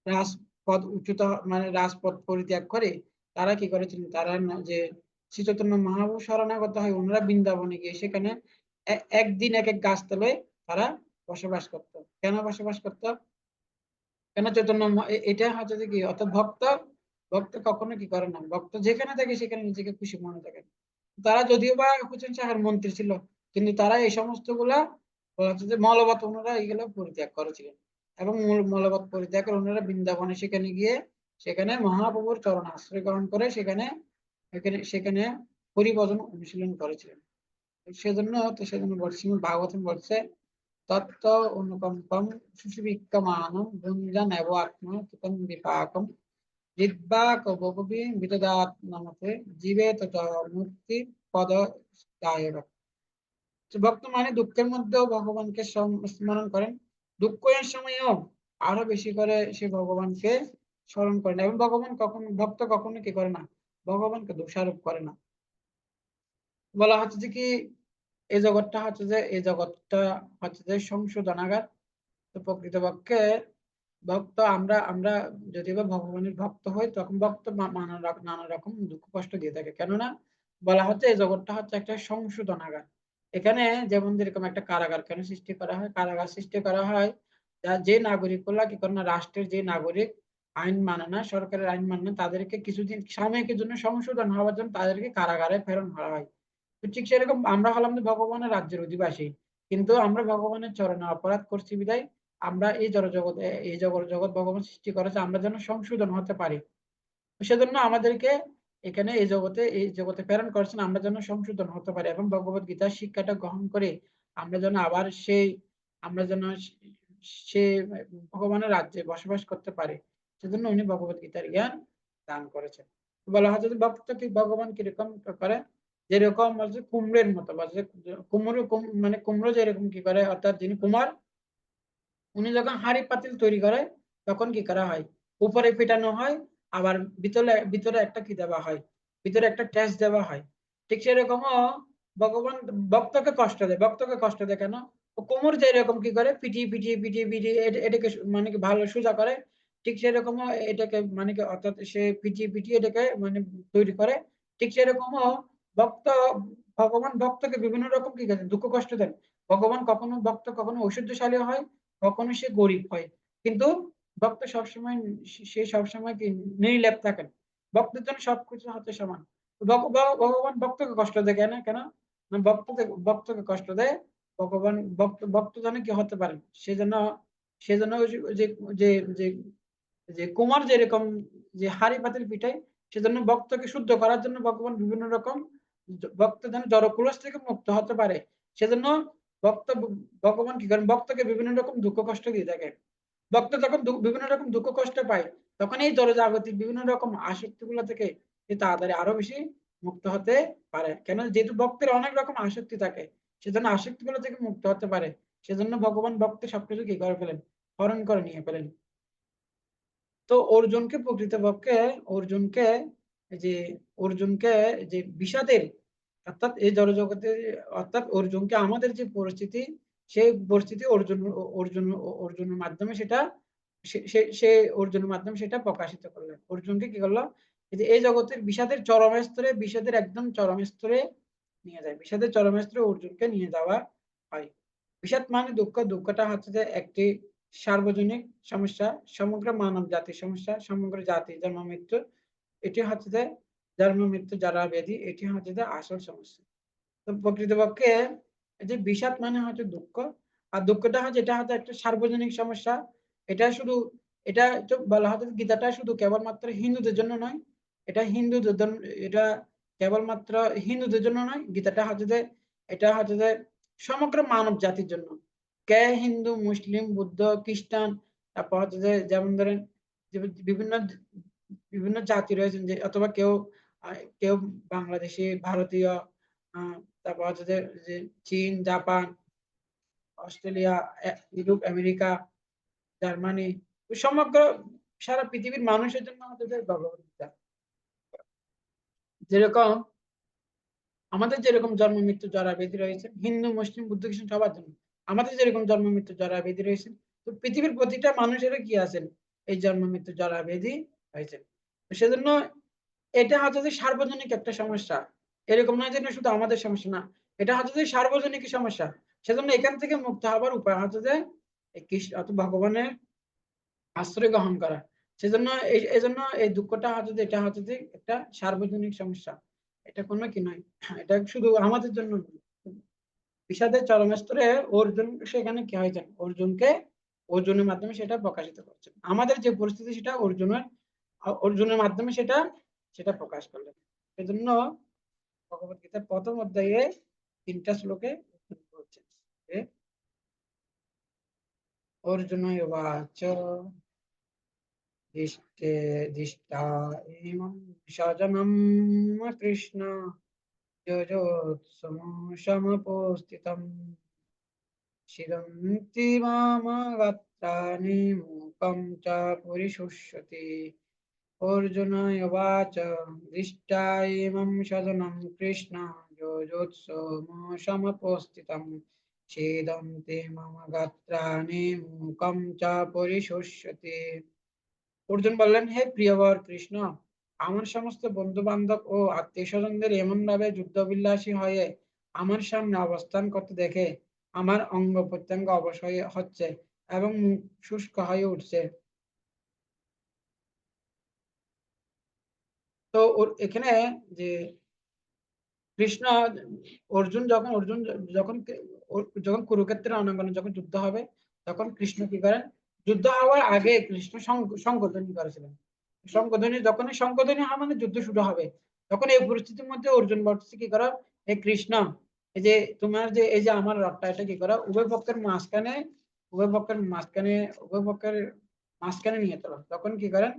রাজপদ উচ্যুত মানে রাজপথ পরিত্যাগ করে তারা কি করেছিলেন, তারা যে শ্রী চৈতন্য মহাপ্রভু শরণাগত হয়, ওনারা বৃন্দাবনে গিয়ে সেখানে একদিন এক এক গাছতলায় তারা বসবাস করত। কেন বসবাস করত? কেন চৈতন্য এটা হচ্ছে যে কি, অর্থাৎ ভক্ত ভক্ত কখনো কি করে না, ভক্ত যেখানে থাকে সেখানে নিজেকে খুশি মনে থাকে। তারা যদিও বা হোসেন শাহের মন্ত্রী ছিল, কিন্তু তারা এই সমস্ত গুলা হচ্ছে যে মলবৎ ওনারা এইগুলো পরিত্যাগ করেছিলেন। এবং মলবৎ পরিত্যাগ করে ওনারা বৃন্দাবনে সেখানে গিয়ে সেখানে মহাপ্রভুর চরণ আশ্রয় গ্রহণ করে সেখানে সেখানে সেখানে হরিভজন অনুশীলন করেছিলেন। সেজন্য বলছি, ভাগবতম বলছে, তত্ত্ব অনুকম্পম সুশিবিক্কমানম ভুঞ্জান এব আত্মা কিতং বিপাকম হৃদ্বাক বপবি বিতদাত নামতে জীবে তত মুক্তি পদ দায়ক। ভক্ত মানে দুঃখের মধ্যেও ভগবানকে স্মরণ করেন, দুঃখের সময়ও আরো বেশি করে সে ভগবানকে স্মরণ করেন। এবং ভক্ত কখনো কি করে না, ভগবানকে দোষারোপ করে না। বলা হচ্ছে যে কি, এই জগৎটা হচ্ছে যে সংশোধনাগার। তো প্রকৃতপক্ষে ভক্ত আমরা আমরা যদি বা ভগবানের ভক্ত হই, তখন ভক্ত নানা রকম দুঃখ কষ্ট দিয়ে থাকে। কেননা বলা হচ্ছে এই জগৎটা হচ্ছে একটা সংশোধনাগার। এখানে যেমন যেরকম একটা কারাগার কেন সৃষ্টি করা হয়, কারাগার সৃষ্টি করা হয় যে নাগরিক গুলা কি করে না, রাষ্ট্রের যে নাগরিক আইন মানে না, সরকারের আইন মানে না, তাদেরকে কিছুদিন সাময়িকের জন্য সংশোধন হওয়ার জন্য তাদেরকে কারাগারে প্রেরণ করা হয়। তো ঠিক সেরকম আমরা হলাম যে ভগবানের রাজ্যের অধিবাসী, কিন্তু আমরা ভগবানের চরণে অপরাধ করছি বিধায় আমরা এই জগৎ ভগবান সৃষ্টি করেছে আমরা যেন সংশোধন হতে পারি। সেজন্য আমাদেরকে এখানে এই জগতে প্রেরণ করেছেন আমরা যেন সংশোধন হতে পারি, এবং ভগবত গীতার শিক্ষাটা গ্রহণ করে আমরা যেন আবার আমরা যেন সে ভগবানের রাজ্যে বসবাস করতে পারি। সেজন্য উনি ভগবত গীতার জ্ঞান দান করেছেন। বলা হয় যে ভক্ত কি ভগবান কিরকম করে, যেরকম বলছে কুমড়ের মতো, বলছে মানে কুমড়ো যেরকম কি করে, অর্থাৎ যিনি কুমার উনি যখন হাঁড়ি পাতিল তৈরি করে তখন কি করা হয়, উপরে ফিটানো হয়, আবার ভিতরে ভিতরে একটা কি দেওয়া হয়, ভিতরে একটা টেস্ট দেওয়া হয়। ঠিক সেরকমও ভগবান ভক্তকে কষ্ট দেয়। ভক্তকে কষ্ট দেয় কেন? ও কোমর যে এরকম কি করে পিটিয়ে পিটিয়ে পিটিয়ে পিটিয়ে এটাকে মানে কি ভালো সোজা করে, ঠিক সেরকমও এটাকে মানে কি অর্থাৎ সে পিটিয়ে পিটিয়ে এটাকে মানে তৈরি করে। ঠিক সেরকমও ভক্ত ভগবান ভক্তকে বিভিন্ন রকম কি করে দুঃখ কষ্ট দেন। ভগবান কখনো ভক্ত কখনো ঐশ্বর্যশালী হয়, কখনো সে গরিব হয়, কিন্তু ভক্ত সবসময় সে সবসময় কি নির্লেপ থাকেন। ভক্তের জন্য সবকিছু হচ্ছে সমান। ভগবান ভক্তকে কষ্ট দেয় কেন কেন না, ভক্তকে কষ্ট দেয় ভগবান। ভক্ত যেন কি হতে পারেন, সেজন্য সেজন্য ওই যে যে যে যে কুমার যেরকম যে হাড়ি পাতিল পিঠায়, সেজন্য ভক্তকে শুদ্ধ করার জন্য ভগবান বিভিন্ন রকম ভক্ত যেন জড়ক্লেশ থেকে মুক্ত হতে পারে, সেজন্য ভক্ত ভগবান কি করেন, ভক্তকে বিভিন্ন রকম দুঃখ কষ্ট দিয়ে থাকে। ভক্ত যখন বিভিন্ন রকম দুঃখ কষ্ট পায়, তখন এই জড়জাগতিক বিভিন্ন রকম আসক্তি গুলো থেকে সে তাড়াতাড়ি আরো বেশি মুক্ত হতে পারে। কেন, যেহেতু ভক্তের অনেক রকম আসক্তি থাকে, সেজন্য আসক্তি গুলো থেকে মুক্ত হতে পারে। সেজন্য ভগবান ভক্তের সবকিছু কি করে ফেলেন, হরণ করে নিয়ে ফেলেন। তো অর্জুনকে প্রকৃতপক্ষে অর্জুনকে যে অর্জুনকে যে বিষাদের অর্থাৎ এই জড়জগতে, অর্থাৎ অর্জুনকে আমাদের যে পরিস্থিতি, সেই পরিস্থিতি অর্জুনের মাধ্যমে সেটা সে অর্জুনের মাধ্যমে সেটা প্রকাশিত করলেন। অর্জুনকে কি করলো, এই জগতের বিষাদের চরম স্তরে, বিষাদের একদম চরম স্তরে নিয়ে যায়, বিষাদের চরম স্তরে অর্জুনকে নিয়ে যাওয়া হয়। বিষাদ মানে দুঃখ, দুঃখটা হচ্ছে যে একটি সার্বজনীন সমস্যা, সমগ্র মানব জাতির সমস্যা, সমগ্র জাতি জন্ম মৃত্যু, এটি হচ্ছে যে জন্ম মৃত্যু যারা ব্যাধি, এটি হচ্ছে যে আসল সমস্যা। তো প্রকৃতপক্ষে এই যে বিষাদ মানে হচ্ছে দুঃখ, আর দুঃখটা হচ্ছে এটা হচ্ছে একটা সার্বজনীন সমস্যা। এটা শুধু এটা তো বলা হচ্ছে গীতাটা শুধু কেবলমাত্র হিন্দুদের জন্য নয়, এটা হিন্দুদের জন্য, এটা কেবলমাত্র হিন্দুদের জন্য নয়, গীতাটা হচ্ছে যে এটা হচ্ছে যে সমগ্র মানব জাতির জন্য। কে হিন্দু, মুসলিম, বুদ্ধ, খ্রিস্টান, তারপর হচ্ছে যে যেমন ধরেন যে বিভিন্ন বিভিন্ন জাতি রয়েছেন, যে অথবা কেউ কেউ বাংলাদেশি, ভারতীয়, তারপর হচ্ছে যে চীন, Japan, Australia, Europe, America, Germany, সমগ্র সারা পৃথিবীর মানুষের জন্য হচ্ছে যে ভগবত গীতা। যেরকম আমাদের যেরকম জন্ম মৃত্যু জরা ব্যাধি রয়েছে হিন্দু, মুসলিম, বুদ্ধ, খ্রিস্টান সবার জন্য, আমাদের যেরকম জন্ম মৃত্যু জরা ব্যাধি রয়েছে, তো পৃথিবীর প্রতিটা মানুষের কি আছেন, এই জন্ম মৃত্যু জরা ব্যাধি হয়েছে। তো সেজন্য এটা হচ্ছে যে সার্বজনিক একটা সমস্যা। এরকম নয় যে এটা শুধু আমাদের সমস্যা না, এটা হচ্ছে যে সার্বজনিক সমস্যা। সেজন্য এখান থেকে মুক্ত হবার উপায় হচ্ছে যে এই কৃষ্ণ অর্থাৎ ভগবানের আশ্রয় গ্রহণ করা। সেজন্য এই জন্য এই দুঃখটা হচ্ছে যে এটা হচ্ছে যে একটা সার্বজনীন সমস্যা। এটা কোনো কি নয়, এটা শুধু আমাদের জন্য নয়। বিষাদের চরম স্তরে অর্জুন সেখানে কি হয়েছেন, অর্জুনের মাধ্যমে সেটা প্রকাশিত করছেন। আমাদের যে পরিস্থিতি সেটা অর্জুনের মাধ্যমে সেটা সেটা প্রকাশ করলেন। সেজন্য ভগবত গীতার প্রথম অধ্যায়ে 3টা শ্লোকে অর্জুন বলছেন যে অর্জুন উবাচ দিষ্টা ইমং সজনম কৃষ্ণ যজোৎসমপোস্থিতম শিরন্তি মামগাত্রাণি মূকং চ পরিশুষ্যতি। অর্জুনায় উবাচ দৃষ্টা ইমং সদनं কৃষ্ণ যোজোৎসমপোস্থিতম ছেদন্তি মম গাত্রাণি মূকং চ পরিশুষ্যতি। অর্জুন বললেন, হে প্রিয়বর কৃষ্ণ, আমার সমস্ত বন্ধু বান্ধব ও আত্মীয় স্বজনদের এমন ভাবে যুদ্ধবিলাসী হয়ে আমার সামনে অবস্থান করতে দেখে আমার অঙ্গ প্রত্যঙ্গ অবশ হয়ে হচ্ছে এবং মুখ শুষ্ক হয়ে উঠছে। তো এখানে যে কৃষ্ণ অর্জুন যখন যখন কুরুক্ষেত্রের রণাঙ্গনে যখন যুদ্ধ হবে, তখন কৃষ্ণ কি করেন, যুদ্ধ হওয়ার আগে কৃষ্ণ শঙ্খধ্বনি করেছিলেন। শঙ্খধ্বনি যখনই শঙ্খধ্বনি হয় মানে যুদ্ধ শুরু হবে, তখন এই পরিস্থিতির মধ্যে অর্জুন বলছে কি করো, হে কৃষ্ণ, এই যে তোমার যে এই যে আমার রথটা, এটা কি করো, উভয় পক্ষের মাঝখানে উভয় পক্ষের মাঝখানে নিয়ে চলো। তখন কি করেন,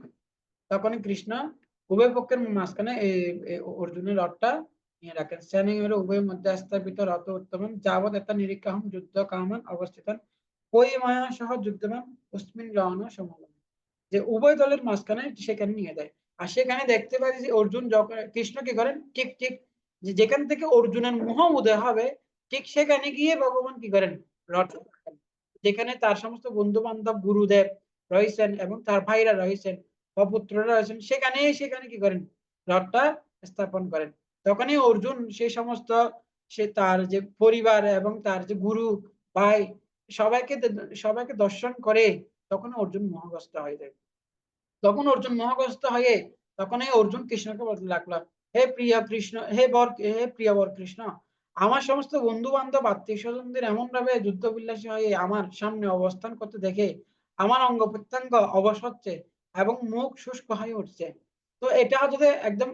তখনই কৃষ্ণ উভয় পক্ষের মাঝখানে এই অর্জুনের রথটা নিয়ে রাখেন। সেনানি উভয়ের মধ্যে স্থাপিত রথ উত্তম যাবৎ একটা নিরীক্ষাহম যুদ্ধ কামান অবস্থিত ওই মায়া সহ যুদ্ধমান অস্মিন রণ সমবন, যে উভয় দলের মাঝখানে সেখানে নিয়ে দেয়। আর সেখানে দেখতে পারি যে অর্জুন কৃষ্ণ কি করেন ঠিক ঠিক যেখান থেকে অর্জুনের মোহ উদয় হবে ঠিক সেখানে গিয়ে ভগবান কি করেন রথ রাখেন। যেখানে তার সমস্ত বন্ধু বান্ধব গুরুদেব রয়েছেন এবং তার ভাইরা রয়েছেন অপুত্ররা রয়েছেন সেখানে সেখানে কি করেন রথটা স্থাপন করেন। তখনই অর্জুন সেই সমস্ত সে তার যে পরিবার এবং তার যে গুরু ভাই সবাইকে সবাইকে দর্শন করে তখন অর্জুন মোহগ্রস্ত হয়ে যায়। তখন অর্জুন মোহগ্রস্ত হয়ে তখনই অর্জুন কৃষ্ণকে বলতে লাগলো, হে প্রিয় কৃষ্ণ, হে প্রিয় বর কৃষ্ণ, আমার সমস্ত বন্ধু বান্ধব আত্মীয় স্বজনদের এমন ভাবে যুদ্ধ বিলাসী হয়ে আমার সামনে অবস্থান করতে দেখে আমার অঙ্গ প্রত্যঙ্গ অবশ হচ্ছে এবং মুখ শুষ্ক হয়ে উঠছে। তো এটা হচ্ছে একদম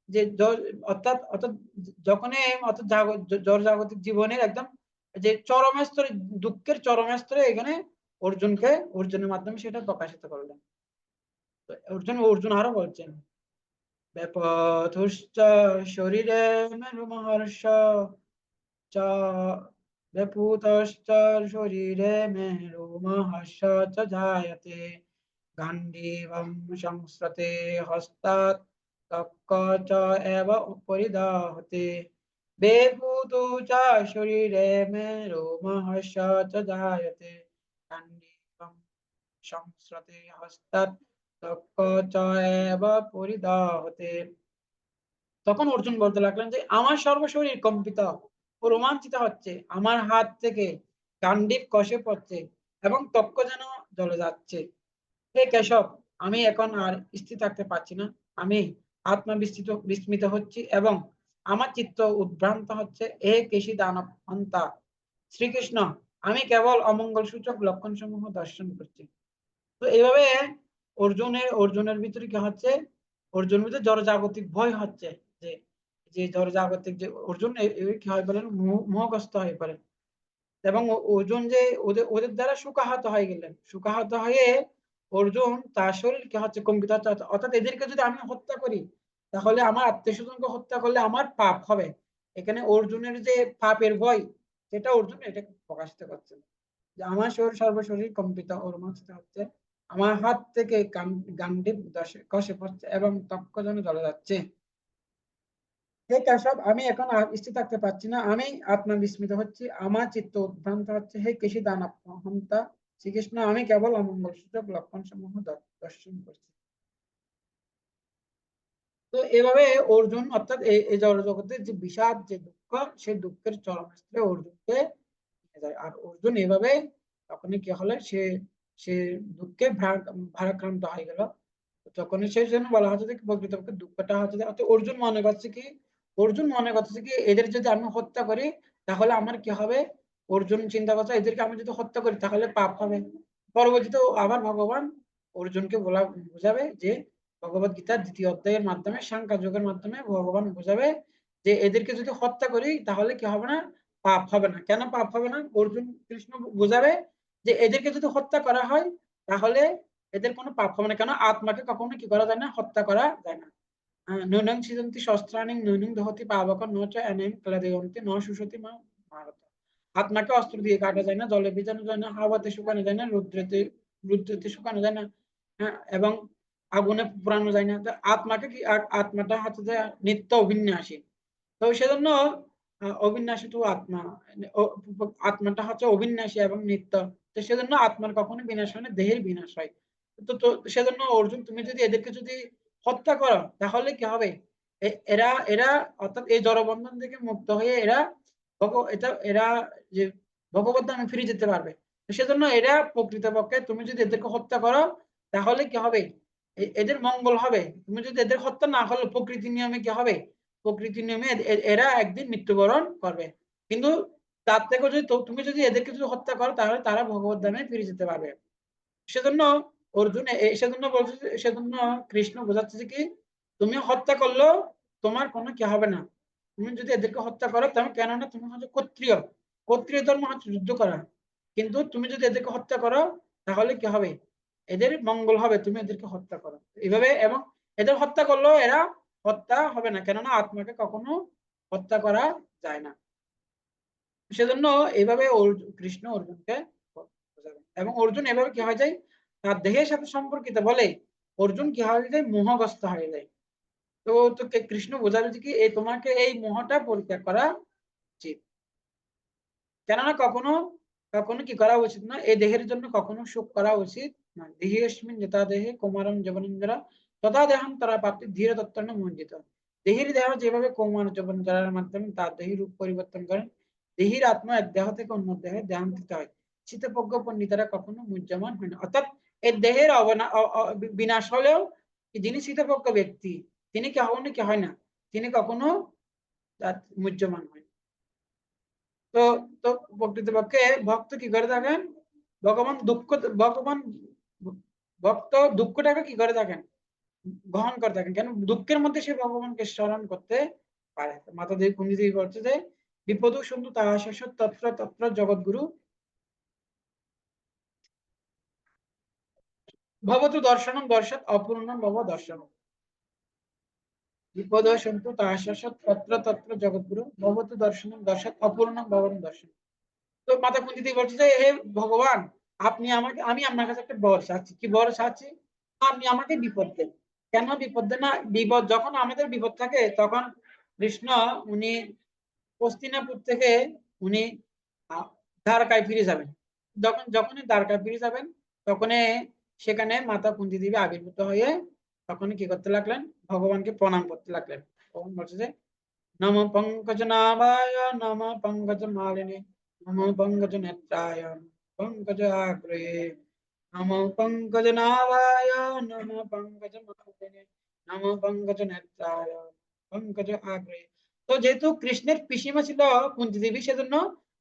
যে অর্থাৎ অর্থাৎ যখনই অর্থাৎ জাগতিক জীবনের একদম যে চরম স্তরে দুঃখের চরম স্তরে এখানে অর্জুনের মাধ্যমে সেটা প্রকাশিত করলেন। অর্জুন আরো বলছেন, ব্যাপথুশ্চ শরীরে মেরুমহর্ষ চ ব্যাপুতশ্চ শরীরে মেরুমহর্ষ চ জায়তে গান্ডীবং সংস্রতে হস্তাৎ তক্ক চ এব পরিদাহতে বেভূতো চ শরীরে মেরুমহর্ষ চ জায়তে গান্ডীবং সংস্রতে হস্তাৎ তক্ক চ এব পরিদাহতে। তখন অর্জুন বলতে লাগলেন যে আমার সর্বশরীর কম্পিত ও রোমাঞ্চিত হচ্ছে, আমার হাত থেকে গান্ডীব কষে পড়ছে এবং ত্বক যেন জ্বলে যাচ্ছে। হে কেশব, আমি এখন আর স্থির থাকতে পারছি না, আমি বিস্মিত হচ্ছি এবং আমার চিত্ত উদ্ভ্রান্ত হচ্ছে। হে কেশী দানব হন্তা শ্রীকৃষ্ণ, আমি কেবল অমঙ্গল সূচক লক্ষণ সমূহ দর্শন করছি। তো এইভাবে অর্জুনের ভিতরে কি হচ্ছে, অর্জুনের ভিতরে জড়জাগতিক ভয় হচ্ছে যে যে জড়জাগতিক যে অর্জুন কি হয় বলেন মোহগ্রস্ত হয়ে পড়েন এবং অর্জুন যে ওদের ওদের দ্বারা সুখাহত হয়ে গেলেন, সুখাহত হয়ে অর্জুন তার শরীর কি হচ্ছে কম্পিত হচ্ছে। অর্থাৎ এদেরকে যদি আমি হত্যা করি তাহলে আমার আত্মীয় স্বজনকে হত্যা করলে আমার পাপ হবে। এখানে অর্জুনের যে পাপের ভয় সেটা অর্জুন এটা প্রকাশিত করছেন যে আমার সর্বশরীর কম্পিত ও রোমাঞ্চিত হচ্ছে, আমার হাত থেকে গান্ডীব কষে পড়ছে এবং ত্বক যেন জ্বলে যাচ্ছে। হে কেশব, আমি এখন আর স্থির থাকতে পারছি না, আমি আত্মবিস্মিত হচ্ছি, আমার চিত্ত উদ্ভ্রান্ত হচ্ছে। হে কেশী দানব হন্তা শ্রীকৃষ্ণ, আমি কেবল অমঙ্গল সূচক লক্ষণ সমূহ দর্শন করছি। তো এভাবে অর্জুন অর্থাৎ এই জগতের যে বিষাদ যে দুঃখ সেই দুঃখের চরম স্তরে অর্জুনকে নিয়ে যায়। আর অর্জুন এভাবে তখনই কি হলে সে সে দুঃখে ভারাক্রান্ত হয়ে গেল। তখনই সেই জন্য বলা হচ্ছে যে প্রকৃতপক্ষে দুঃখটা হচ্ছে যে অর্থাৎ অর্জুন মনে করছে কি এদের যদি আমি হত্যা করি তাহলে আমার কি হবে। অর্জুন চিন্তা করছে এদেরকে আমি যদি হত্যা করি তাহলে পাপ হবে। পরবর্তীতে আবার ভগবান অর্জুনকে বোঝাবে যে ভগবত গীতার 2য় অধ্যায়ের মাধ্যমে সাংখ্য যোগের মাধ্যমে ভগবান বোঝাবে যে এদেরকে যদি হত্যা করি তাহলে কি হবে না, পাপ হবে না। কেন পাপ হবে না, অর্জুন কৃষ্ণ বোঝাবে যে এদেরকে যদি হত্যা করা হয় তাহলে এদের কোনো পাপ হবে না। কেন আত্মাকে কখনো কি করা যায় না, হত্যা করা যায় না। নৈনং ছিদন্তি শস্ত্রাণি নৈনং দহতি পাবক ন চ অনেন ক্লেদয়ন্তি ন শুষতি মা ভারত। আত্মাকে অস্ত্র দিয়ে কাটা যায় না, জলে ভিজানো যায় না, হাওয়াতে শুকানো যায় না, রুদ্রতে শুকানো যায় না, হ্যাঁ, এবং আগুনে পোড়ানো যায় না। তো আত্মাকে কি আত্মাটা হচ্ছে যে নিত্য অবিন্যাসী। তো সেজন্য অবিন্যাসী তো আত্মা, আত্মাটা হচ্ছে অবিন্যাসী এবং নিত্য। তো সেজন্য আত্মার কখনো বিনাশ হয় না, দেহের বিনাশ হয়। তো সেজন্য অর্জুন তুমি যদি এদেরকে যদি হত্যা করো তাহলে কি হবে, এরা এরা অর্থাৎ এই জড়বন্ধন থেকে মুক্ত হয়ে এরা যে ভগবত ধামে ফিরে যেতে পারবে। তো সেজন্য এরা প্রকৃতপক্ষে তুমি যদি এদেরকে হত্যা করো তাহলে কি হবে, এদের মঙ্গল হবে। তুমি যদি এদের হত্যা না করলে প্রকৃতির নিয়মে কি হবে, প্রকৃতির নিয়মে এরা একদিন মৃত্যুবরণ করবে। কিন্তু তার থেকে যদি তুমি যদি এদেরকে যদি হত্যা করো তাহলে তারা ভগবত ধামে ফিরে যেতে পারবে। সেজন্য সেজন্য বলছে সেজন্য কৃষ্ণ বোঝাচ্ছে যে কি তুমি হত্যা করলেও তোমার কোনো কি হবে না। তুমি যদি এদেরকে হত্যা করো তবে কেননা তুমি হচ্ছে ক্ষত্রিয়, ক্ষত্রিয় ধর্ম হচ্ছে যুদ্ধ করা। কিন্তু তুমি যদি এদেরকে হত্যা করো তাহলে কি হবে, এদের মঙ্গল হবে, তুমি এদেরকে হত্যা করো এইভাবে। এবং এদের হত্যা করলেও এরা হত্যা হবে না, কেননা আত্মাকে কখনো হত্যা করা যায় না। সেজন্য এইভাবে কৃষ্ণ অর্জুনকে বোঝাবেন এবং অর্জুন এভাবে কি হয়ে যায় তার দেহের সাথে সম্পর্কিত বলে অর্জুন কি হয়ে যায়, মোহগ্রস্ত হয়ে যায়। তো তোকে কৃষ্ণ বোঝাবে যে কি এই তোমাকে এই মোহটা পরিত্যাগ করা উচিত। কেননা কখনো কখনো কি করা উচিত না, এই দেহের জন্য কখনো সুখ করা উচিত না। দেহিস্মিন যথা দেহে কুমারম যবনিন্দ্রা তথা দেহম তারা প্রাপ্তি ধীর তত্ত্ব মঞ্জিত। দেহের দেহ যেভাবে কুমার যবন যারার মাধ্যমে তার দেহের রূপ পরিবর্তন করেন, দেহের আত্মা এক দেহ থেকে অন্য দেহে দেহান্তরিত হয়। শীতপজ্ঞ পণ্ডিতরা কখনো মুহ্যমান হয় না। অর্থাৎ এই দেহের বিনাশ হলেও যিনি শীতপজ্ঞ ব্যক্তি তিনি কখনো কি হয় না, তিনি কখনো তার মুহ্যমান হয়। তো তো প্রকৃতপক্ষে ভক্ত কি করে থাকেন, ভগবান দুঃখ, ভগবান ভক্ত দুঃখটাকে কি করে থাকেন, গ্রহণ করে থাকেন। কেন দুঃখের মধ্যে সে ভগবানকে স্মরণ করতে পারে। মাতা দেবী কুঞ্জি দেবী বলছে যে বিপদ সুন্দর তাহা শেষ তত্র তত্র জগৎগুরু ভবতু দর্শনম দর্শত অপূর্ণম ভব দর্শনম। বিপদ সন্তু তাহা শেষ তত্র তত্র জগৎগুরু ভবতু দর্শনম দর্শত অপূর্ণম ভবন দর্শন। তো মাতা কুঞ্জি দেবী বলছে যে হে ভগবান, আপনি আমাকে, আমি আপনার কাছে একটা বর চাচ্ছি। কি বর চাচ্ছি? আপনি আমাকে বিপদ দেন। কেন বিপদ দেন না? বিপদ যখন আমাদের বিপদ থাকে তখন কৃষ্ণ উনি হস্তিনাপুর থেকে উনি আহ, দ্বারকায় ফিরে যাবেন। যখনই দ্বারকায় ফিরে যাবেন তখনই সেখানে মাতা কুন্তি দেবী আবির্ভূত হয়ে তখন কি করতে লাগলেন, ভগবানকে প্রণাম করতে লাগলেন। তখন বলছে যে নম পঙ্কজ নাভায় নম পঙ্কজ মালিনী নম পঙ্কজ নেত্রায় পঙ্কজ আগ্রে নম পঙ্কজ নাভায় নম পঙ্কজ মালিনী নম পঙ্কজ নেত্রায় পঙ্কজ আগ্রে। তো যেহেতু কৃষ্ণের পিসিমা ছিল কুন্তি দেবী, সেজন্য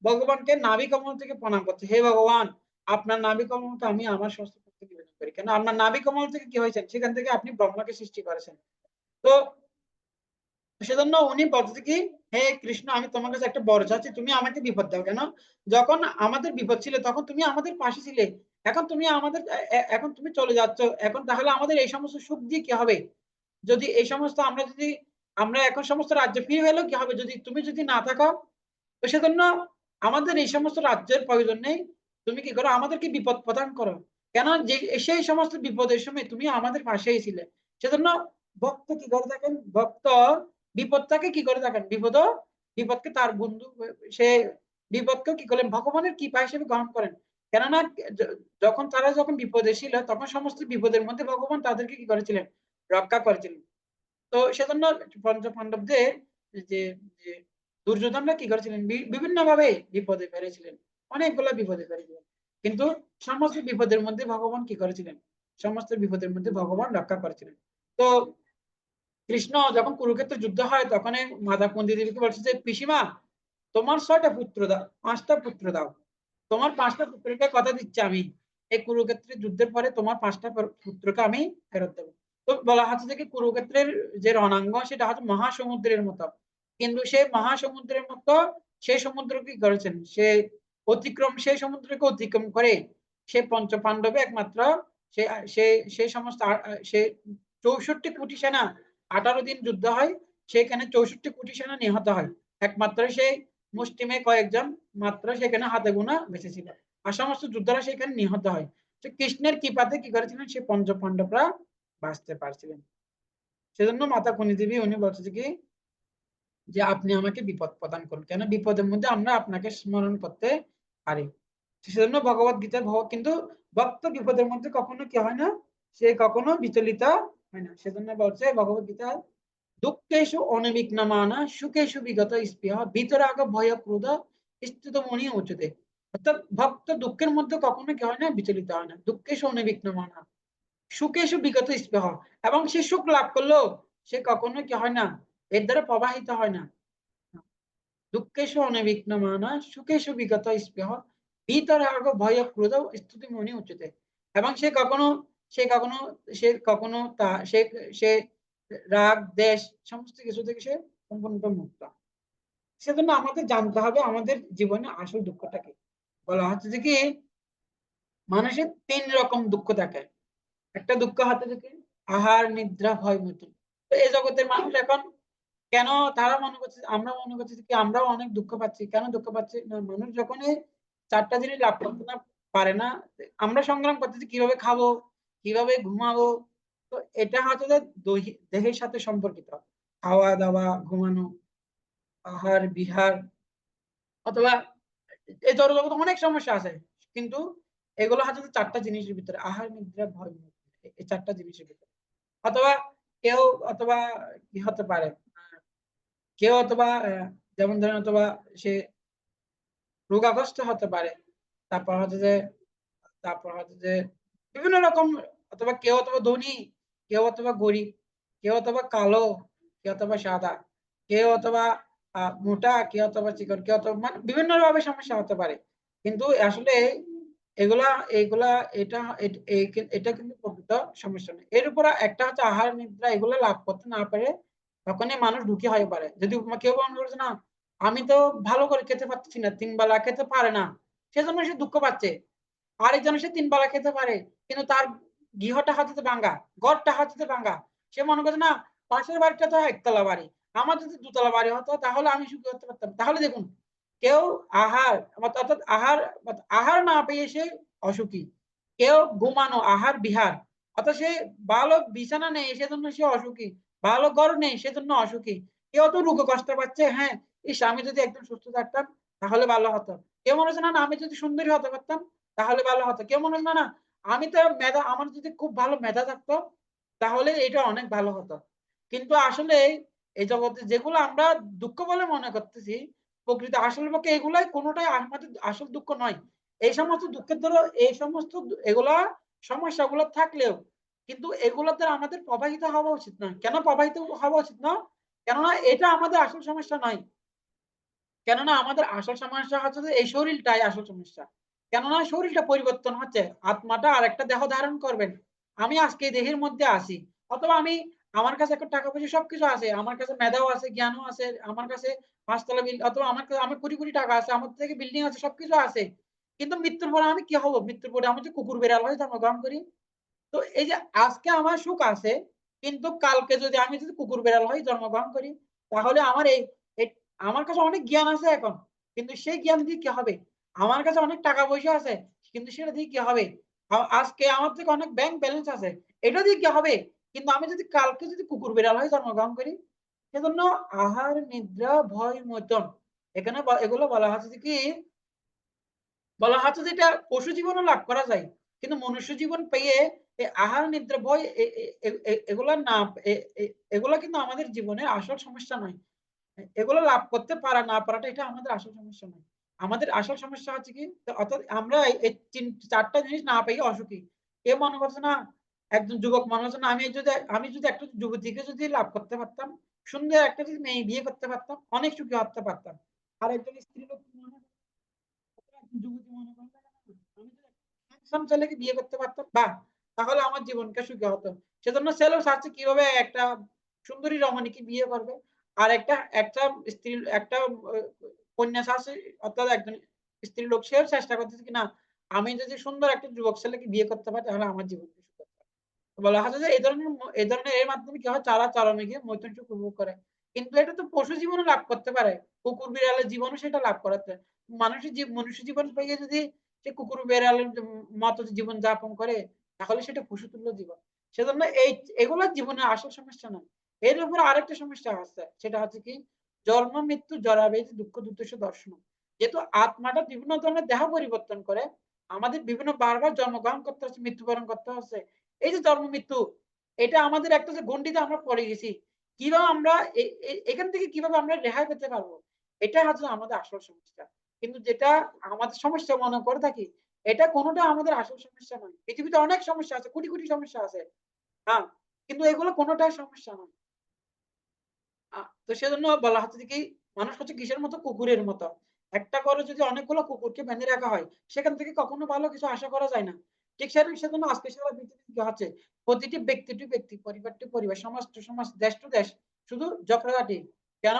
ভগবানকে নাভি কমল থেকে প্রণাম করছে। হে ভগবান, আপনার নাভি কমলকে আমি আমার সমস্ত ভক্তকে নিবেদন করি। কেন আপনার নাভি কমল থেকে কি হয়েছেন, সেখান থেকে আপনি ব্রহ্মাকে সৃষ্টি করেছেন। তো সেজন্য উনি বলছে কি, হে কৃষ্ণ, আমি তোমার কাছে একটা বর চাচ্ছি, তুমি আমাকে বিপদ দাও। কেন যখন আমাদের বিপদ ছিল তখন তুমি আমাদের পাশে ছিলে, এখন তুমি আমাদের এখন তুমি চলে যাচ্ছ, এখন তাহলে আমাদের এই সমস্ত সুখ দিয়ে কি হবে? যদি এই সমস্ত আমরা এখন সমস্ত রাজ্য ফিরে গেলেও কি হবে যদি তুমি যদি না থাকো? তো সেজন্য আমাদের এই সমস্ত রাজ্যের প্রয়োজন নেই। তুমি কি করো, আমাদেরকে বিপদ প্রদান করো। কেন যে সেই সমস্ত বিপদের সময় তুমি আমাদের পাশেই ছিলে। সেজন্য ভক্ত কি করে থাকেন, ভক্ত বিপদটাকে কি করে থাকেন, বিপদকে তার বন্ধু, সে বিপদকে কি করেন, ভগবানের কৃপা হিসেবে গ্রহণ করেন। কেননা যখন বিপদে ছিল তখন সমস্ত বিপদের মধ্যে ভগবান তাদেরকে কি করেছিলেন, রক্ষা করেছিলেন। তো সেজন্য পঞ্চ পাণ্ডবদের যে যে দুর্যোধনরা কি করেছিলেন, বিভিন্ন ভাবে বিপদে ফেলেছিলেন, অনেকগুলো বিপদে ফেলেছিলেন। কিন্তু সমস্ত বিপদের মধ্যে ভগবান কি করেছিলেন, সমস্ত বিপদের মধ্যে ভগবান রক্ষা করেছিলেন। তো কৃষ্ণ যখন কুরুক্ষেত্র যুদ্ধ হয় তখন মাতা কুন্তি দেবীকে বলছে যে পিসিমা, তোমার 6টা পুত্র দাও, 5টা পুত্র দাও, তোমার 5টা পুত্রকে কথা দিচ্ছি আমি, এই কুরুক্ষেত্রের যুদ্ধের পরে তোমার 5টা পুত্রকে আমি ফেরত দেবো। তো বলা হচ্ছে যে কি কুরুক্ষেত্রের যে রণাঙ্গন সেটা হচ্ছে মহাসমুদ্রের মতো, কিন্তু সেই মহাসমুদ্রের মতো সেই সমুদ্র কি করেছেন, সেই সমুদ্রকে অতিক্রম করে সে পঞ্চ পাণ্ডবে একমাত্র সে সে সেই সমস্ত সে 64 কোটি সেনা, 18 দিন যুদ্ধ হয়, সেখানে 64 কোটি সেনা নিহত হয়, একমাত্র সেই মুষ্টিমে কয়েকজন মাত্র সেখানে হাতে গোনা বেঁচে ছিল, আর সমস্ত যোদ্ধারা সেখানে নিহত হয়। তো কৃষ্ণের কৃপাতে কি করেছিলেন, সে পঞ্চ পাণ্ডবরা বাঁচতে পারছিলেন। সেজন্য মাতা কুন্তি দেবী উনি বলছে কি যে আপনি আমাকে বিপদ প্রদান করুন, কেন বিপদের মধ্যে আমরা আপনাকে স্মরণ করতে পারি। সেজন্য ভগবত গীতায় কিন্তু ভক্ত বিপদের মধ্যে কখনো কি হয় না, সে কখনো বিচলিত হয় না। সেজন্য বলছে ভগবত গীতা দুঃখেষু অনিবিঘ্নমানা সুখেষু বিগত স্পৃহ বিতরাগ ভয় ক্রোধ স্থিত মনি উচ্চতে। অর্থাৎ ভক্ত দুঃখের মধ্যে কখনো কি হয় না, বিচলিত হয় না। দুঃখেষু অনিবিঘ্নমানা সুখেষু বিগত স্পৃহ, এবং সে সুখ লাভ করলেও সে কখনো কি হয় না, এর দ্বারা প্রবাহিত হয় না। দুঃখেষু অনিবিঘ্নমানা সুখেষু বিগত স্পৃহ বিতরাগ ভয় ক্রোধ স্তুতি মনি উচ্চতে। এবং সে কখনো সে কখনো তা সে সে রাগ দেশ সমস্ত কিছু থেকে সে সম্পূর্ণ মুক্ত। সেজন্য আমাদের জানতে হবে আমাদের জীবনে আসল দুঃখটা কি। বলা হচ্ছে যে কি মানুষের 3 রকম দুঃখ থাকে। একটা দুঃখ হাতে থেকে আহার নিদ্রা ভয় মৃত্যু। তো এই জগতের মানুষ এখন কেন তারা মনে করছে, আমরা মনে করছি কি আমরাও অনেক দুঃখ পাচ্ছি। কেন দুঃখ পাচ্ছি না, মানুষ যখনই 4টা জিনিস লাভ করতে না পারে না, আমরা সংগ্রাম করতেছি কিভাবে খাবো, কিভাবে ঘুমাবো, তো এটা হচ্ছে যে দেহের সাথে সম্পর্কিত। খাওয়া দাওয়া, ঘুমানো, আহার বিহার, অথবা এই জড়জগতে অনেক সমস্যা আছে, কিন্তু এগুলো হচ্ছে চারটা জিনিসের ভিতরে, আহার নিদ্রা ভয় মুক্তি, এই চারটা জিনিসের ভিতরে। অথবা কেউ, অথবা কি হতে পারে, কেউ অথবা যেমন ধরেন অথবা সে রোগাগ্রস্ত হতে পারে, তারপর হচ্ছে যে তারপর হচ্ছে যে বিভিন্ন রকম, অথবা কেউ অথবা ধনী, কেউ অথবা গরিব, কেউ অথবা কালো, কেউ অথবা সাদা, কেউ অথবা মোটা, কেউ অথবা চিকন, কেউ অথবা মানে বিভিন্ন ভাবে সমস্যা হতে পারে। কিন্তু আসলে এগুলা এগুলা এটা এটা কিন্তু প্রকৃত সমস্যা নয়। এর উপর একটা হচ্ছে আহার নিদ্রা, এগুলো লাভ করতে না পারে তখনই মানুষ দুঃখী হয়ে পারে। যদি কেউ মনে করছে না আমি তো ভালো করে খেতে পারছি না, 3 বেলা খেতে পারে না, সেজন্য সে দুঃখ পাচ্ছে। আরেকজন সে 3 বেলা খেতে পারে, কিন্তু তার গৃহটা হাতিতে ভাঙ্গা, ঘরটা হাতিতে ভাঙ্গা। সে মনে করছে না পাশের বাড়িটা তো একতলা বাড়ি, আমার যদি 2 তলা বাড়ি হতো তাহলে আমি সুখী হতে পারতাম। তাহলে দেখুন, কেউ আহার অর্থাৎ আহার না পেয়ে সে অসুখী, কেউ ঘুমানো আহার বিহার, অর্থাৎ সে ভালো বিছানা নেই সেজন্য সে অসুখী, ভালো ঘর নেই সেজন্য অসুখী, কেউ তো রোগে কষ্ট পাচ্ছে, হ্যাঁ ইস আমি যদি একদম সুস্থ থাকতাম তাহলে ভালো হতো। কেউ মনে হচ্ছে না আমি যদি সুন্দরী হতে পারতাম তাহলে ভালো হতো। কেউ মনে হয় না, না আমি তো মেধা, আমার যদি খুব ভালো মেধা থাকতো তাহলে এটা অনেক ভালো হতো। কিন্তু আসলে এই জগতে যেগুলো আমরা দুঃখ বলে মনে করতেছি, প্রকৃত আসল পক্ষে এগুলাই কোনোটাই আমাদের আসল দুঃখ নয়। এই সমস্ত দুঃখের ধরো এই সমস্ত এগুলা সমস্যাগুলো থাকলেও কিন্তু এগুলোর দ্বারা আমাদের প্রভাবিত হওয়া উচিত নয়। কেন প্রভাবিত হওয়া উচিত না? কেননা এটা আমাদের আসল সমস্যা নয়। কেননা আমাদের আসল সমস্যা হচ্ছে যে এই শরীরটাই আসল সমস্যা। কেননা শরীরটা পরিবর্তন হচ্ছে, আত্মাটা আরেকটা দেহ ধারণ করবেন। আমি আজকে এই দেহের মধ্যে আছি, অথবা আমি আমার কাছে একটা টাকা পয়সা সবকিছু আছে, আমার কাছে মেধাও আছে, জ্ঞানও আছে, আমার কাছে 5 তলা বিল্ডিং, অথবা আমার কাছে আমার কোটি কোটি টাকা আছে, আমার থেকে বিল্ডিং আছে, সবকিছু আছে। কিন্তু মৃত্যুর পরে আমি কি হব? মৃত্যুর পরে আমি যে কুকুর বেড়াল হয়ে জন্মগ্রহণ করি। তো এই যে আজকে আমার সুখ আছে, কিন্তু কালকে যদি আমি যদি কুকুর বেড়াল হয়ে জন্মগ্রহণ করি, তাহলে আমার আমার কাছে অনেক জ্ঞান আছে এখন, কিন্তু সেই জ্ঞান দিয়ে কি হবে? আমার কাছে অনেক টাকা পয়সা আছে, কিন্তু সেটা দিয়ে কি হবে? আজকে আমার থেকে অনেক ব্যাংক ব্যালেন্স আছে, এটা দিয়ে কি হবে? কিন্তু আমি যদি কালকে যদি কুকুর বিড়াল হয়ে জন্মগ্রহণ করি। সেজন্য আহার নিদ্রা ভয় মৈথুন, এখানে এগুলো বলা হচ্ছে যে কি, বলা হচ্ছে যে এটা পশু জীবনও লাভ করা যায়, কিন্তু মনুষ্য জীবন পেয়ে এই আহার নিদ্রা ভয় এগুলা না, এগুলা কিন্তু আমাদের জীবনের আসল সমস্যা নয়। এগুলো লাভ করতে পারা না পারাটা এটা আমাদের আসল সমস্যা নয়। আমাদের আসল সমস্যা হচ্ছে কি, অর্থাৎ আমরা এই চারটা জিনিস না পেয়ে অসুখী। কেউ মনে করছে না, একজন যুবক মনে করছে না আমি যদি একটা যুবতীকে যদি লাভ করতে পারতাম, সুন্দর একটা যদি মেয়ে বিয়ে করতে পারতাম, অনেক সুখী হতে পারতাম। আর একজন স্ত্রী লোক মনে করে, একজন যুবতী মনে করে, আমি যদি হ্যান্ডসাম ছেলেকে বিয়ে করতে পারতাম, বাহ, তাহলে আমার জীবনটা সুখী হতো। সেজন্য ছেলেও চাচ্ছে কিভাবে একটা সুন্দরী রমণীকে বিয়ে করবে, আর একটা একটা স্ত্রী একটা কন্যা চাচ্ছে, অর্থাৎ একজন স্ত্রী লোক সেও চেষ্টা করতেছে কিনা আমি যদি সুন্দর একটা যুবক ছেলেকে বিয়ে করতে পারি তাহলে আমার জীবনটা সুখী হবে। বলা হয় যে এই ধরনের এর মাধ্যমে কি হয়, চারা চারণে মৈথুন সুখ উপভোগ করে। কিন্তু এটা তো পশু জীবনে লাভ করতে পারে, কুকুর বিড়ালের জীবনও সেটা লাভ করাতে। মনুষ্য জীবন পেয়ে যদি সে কুকুর বিড়ালের মতো জীবন যাপন করে, তাহলে সেটা পশুতুল্য জীবন। সেজন্য এগুলোর জীবনের আসল সমস্যা নয়। এর উপর আরেকটা সমস্যা আছে, সেটা হচ্ছে কি, জন্ম মৃত্যু জরাবেদি দুঃখ দুর্দশা দর্শন। যেহেতু আত্মাটা বিভিন্ন ধরনের দেহ পরিবর্তন করে, আমাদের বিভিন্ন বারবার জন্মগ্রহণ করতে হচ্ছে, মৃত্যুবরণ করতে হচ্ছে। এই যে জন্ম মৃত্যু, এটা আমাদের একটা যে গণ্ডিতে আমরা পড়ে গেছি, কিভাবে আমরা এখান থেকে কিভাবে আমরা রেহাই পেতে পারবো, এটা হচ্ছে আমাদের আসল সমস্যা। কিন্তু যেটা আমাদের সমস্যা মনে করে থাকি, এটা কোনোটা আমাদের আসল সমস্যা নয়। পৃথিবীতে অনেক সমস্যা আছে, কোটি কোটি সমস্যা আছে, হ্যাঁ, কিন্তু এগুলো কোনোটাই সমস্যা নয়। তো সেজন্য বলা হচ্ছে যে কি, মানুষ হচ্ছে কিসের মতো, কুকুরের মতো। একটা ঘরে যদি অনেকগুলো কুকুরকে বেঁধে রাখা হয়, সেখান থেকে কখনো ভালো কিছু আশা করা যায় না। ঠিক সেজন্য আজকে সারা পৃথিবীতে কি হচ্ছে, প্রতিটি ব্যক্তি টু ব্যক্তি, পরিবার টু পরিবার, সমাজ টু সমাজ, দেশ টু দেশ, শুধু ঝগড়াঝাটি। কেন?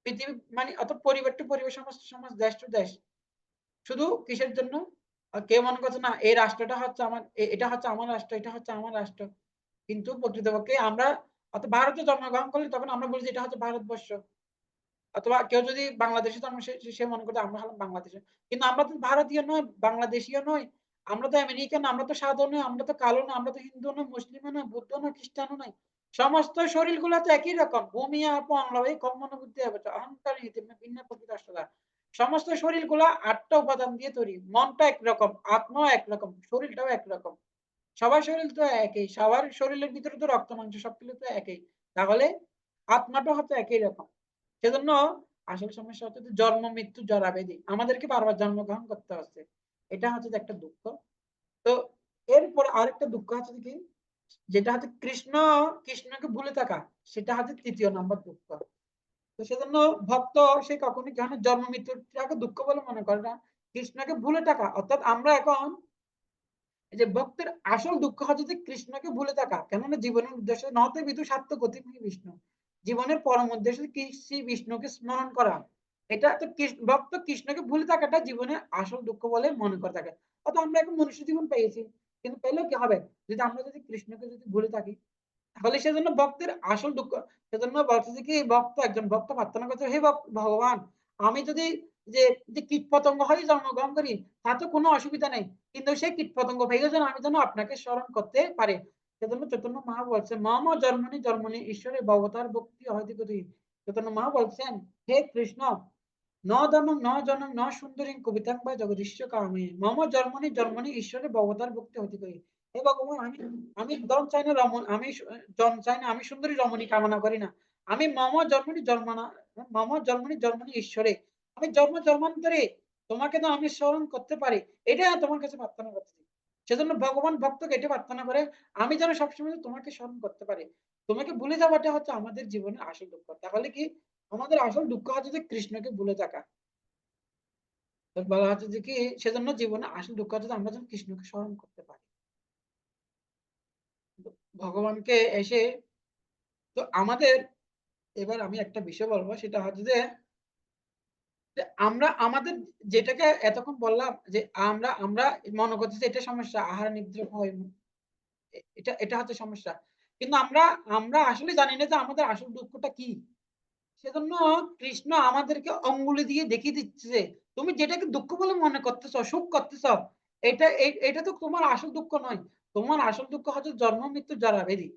পৃথিবী মানে অর্থাৎ পরিবার টু পরিবার, সমাজ টু সমাজ, দেশ টু দেশ, শুধু কিসের জন্য? কেউ মনে করছে না এই রাষ্ট্রটা হচ্ছে আমার, এটা হচ্ছে আমার রাষ্ট্র, এটা হচ্ছে আমার রাষ্ট্র। কিন্তু প্রকৃতপক্ষে আমরা ভারতে জন্মগ্রহণ করলে তখন আমরা বলি যে এটা হচ্ছে ভারতবর্ষ। অথবা কেউ যদি বাংলাদেশে জন্ম, সে মনে করে আমরা হলাম বাংলাদেশে। কিন্তু আমরা তো ভারতীয় নয়, বাংলাদেশীয় নয়, আমরা তো আমেরিকান, আমরা তো সাধু নই, আমরা তো কালো না, আমরা তো হিন্দু না, মুসলিম না, বৌদ্ধ না, খ্রিস্টানও নাই। সমস্ত শরীরগুলো তো একই রকম। ভূমি আপন লয় কম্মন বুদ্ধি হবে অহংকার ভিন্ন প্রকৃতি। সমস্ত শরীরগুলা ৮টা উপাদান দিয়ে তৈরি। মনটা একরকম, আত্মাও একরকম, শরীরটাও একরকম। সবার শরীর তো একই, সবার শরীরের ভিতরে তো রক্ত মাংস সবগুলো তো একই। তাহলে আত্মাটা হচ্ছে একই রকম। সেজন্য আসল সমস্যা হচ্ছে জন্ম মৃত্যু জরা ব্যাধি, আমাদেরকে বারবার জন্মগ্রহণ করতে হচ্ছে। এটা হচ্ছে একটা দুঃখ। তো এরপর আরেকটা দুঃখ আছে কি, যেটা হচ্ছে কৃষ্ণকে ভুলে থাকা, সেটা হচ্ছে ৩য় নম্বর দুঃখ। তো সেজন্য ভক্ত সে কখনোই কেন জন্ম মৃত্যুটাকে দুঃখ বলে মনে করে না, কৃষ্ণকে ভুলে থাকা। অর্থাৎ আমরা এখন এই যে ভক্তের আসল দুঃখ হচ্ছে যে কৃষ্ণকে ভুলে থাকা, কেননা জীবনের উদ্দেশ্য নতে বিদু স্বার্থ গতিময়ী বিষ্ণু, জীবনের পরম উদ্দেশ্য কি শ্রী বিষ্ণুকে স্মরণ করা। এটা তো ভক্ত কৃষ্ণকে ভুলে থাকাটা জীবনের আসল দুঃখ বলে মনে করে থাকে। অর্থাৎ আমরা এখন মনুষ্য জীবন পেয়েছি, কিন্তু পেলেও কি হবে যদি আমরা যদি কৃষ্ণকে যদি ভুলে থাকি, তাহলে সেজন্য ভক্তের আসল দুঃখ। সেজন্য বলছে যে কি ভক্ত, একজন ভক্ত প্রার্থনা করছে, হে ভগবান, আমি যদি যে যে কীট পতঙ্গ হয়ে জন্মগ্রহণ করি তাতে কোনো অসুবিধা নেই, কিন্তু সেই কীট পতঙ্গ ভেঙে যেন আমি যেন আপনাকে স্মরণ করতে পারি। সেজন্য চৈতন্য মা বলছে মম জন্মনি জন্মনি ঈশ্বরে ভবতার ভক্তি হয়তো করি। চৈতন্য মা বলছেন, হে কৃষ্ণ, ন ধনং ন জনং ন সুন্দরী কবিতাং বা জগদীশ্য কামে মম জন্মনি জন্মনি ঈশ্বরে ভবতার ভক্তি হতে করি। হে ভগবান, আমি আমি ধন চাই না, রমন আমি জন চাই না, আমি সুন্দরী রমণী কামনা করি না। আমি মম জন্মনি জন্মনা মম জন্মনি জন্মনি ঈশ্বরে, আমি জন্ম জন্মান্তরে তোমাকে তো আমি স্মরণ করতে পারি, এটা তোমার কাছে প্রার্থনা করতেছি। সেজন্য ভগবান ভক্তকে এটা প্রার্থনা করে, আমি যেন সবসময় তোমাকে স্মরণ করতে পারি। তোমাকে ভুলে যাওয়াটা হচ্ছে আমাদের জীবনের আসল দুঃখ। তাহলে কি আমাদের আসল দুঃখ হচ্ছে যে কৃষ্ণকে ভুলে থাকা। তো বলা হচ্ছে যে কি সেজন্য জীবনে আসল দুঃখ হচ্ছে যে আমরা যেন কৃষ্ণকে স্মরণ করতে পারি, ভগবানকে এসে। তো আমাদের এবার আমি একটা বিষয় বলবো, সেটা হচ্ছে যে যে আমরা আমাদের যেটাকে এতক্ষণ বললাম যে আমরা আমরা মনে করছি যে এটা সমস্যা, আহার নিদ্রা ভয়, এটা এটা হচ্ছে সমস্যা। কিন্তু আমরা আমরা আসলে জানি না যে আমাদের আসল দুঃখটা কি। সেজন্য কৃষ্ণ আমাদেরকে অঙ্গুলি দিয়ে দেখিয়ে দিচ্ছে যে তুমি যেটাকে দুঃখ বলে মনে করতেছ, সুখ করতেছ, এটা তো তোমার আসল দুঃখ নয়। তোমার আসল দুঃখ হচ্ছে জন্ম মৃত্যু জরা ব্যাধি।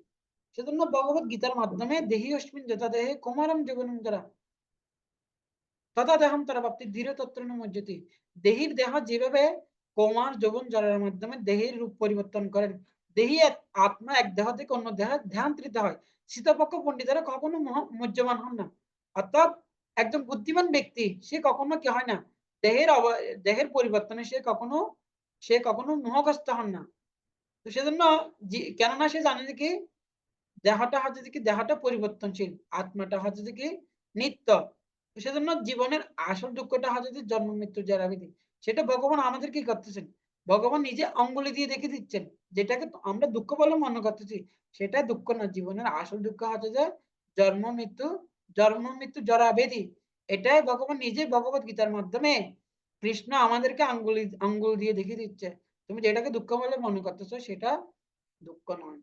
সেজন্য ভগবত গীতার মাধ্যমে দেহি অস্মিন যথা দেহে কুমারম জীবনম যারা তথা দেহম তারা প্রাপ্তি ধীরে তত্র মজ্জতি। দেহির দেহ যেভাবে কুমার যৌবন জরার মাধ্যমে দেহের রূপ পরিবর্তন করেন, দেহি আত্মা এক দেহ থেকে অন্য দেহে ধ্যান্তরিত হয়, শীতপক্ষ পণ্ডিতেরা কখনো মজ্জমান হন না। অর্থাৎ একজন বুদ্ধিমান ব্যক্তি সে কখনো কি হয় না, দেহের পরিবর্তনে সে কখনো মোহগ্রস্ত হন না। তো সেজন্য কেননা সে জানে যে কি দেহটা হচ্ছে যে কি দেহটা পরিবর্তনশীল, আত্মাটা হচ্ছে যে কি নিত্য। তো সেজন্য জীবনের আসল দুঃখটা হচ্ছে যে জন্ম মৃত্যু জরা ব্যাধি। সেটা ভগবান আমাদের কি করতেছেন, ভগবান নিজে অঙ্গুলি দিয়ে দেখে দিচ্ছেন। যেটাকে আমরা দুঃখ বলে মনে করতেছি সেটা দুঃখ না, জীবনের আসল দুঃখ হচ্ছে যে জন্ম মৃত্যু, জরা ব্যাধি। এটাই ভগবান নিজে ভগবত গীতার মাধ্যমে কৃষ্ণ আমাদেরকে আঙ্গুল দিয়ে দেখিয়ে দিচ্ছে। তুমি যেটাকে দুঃখ বলে মনে করতেছো সেটা দুঃখ নয়।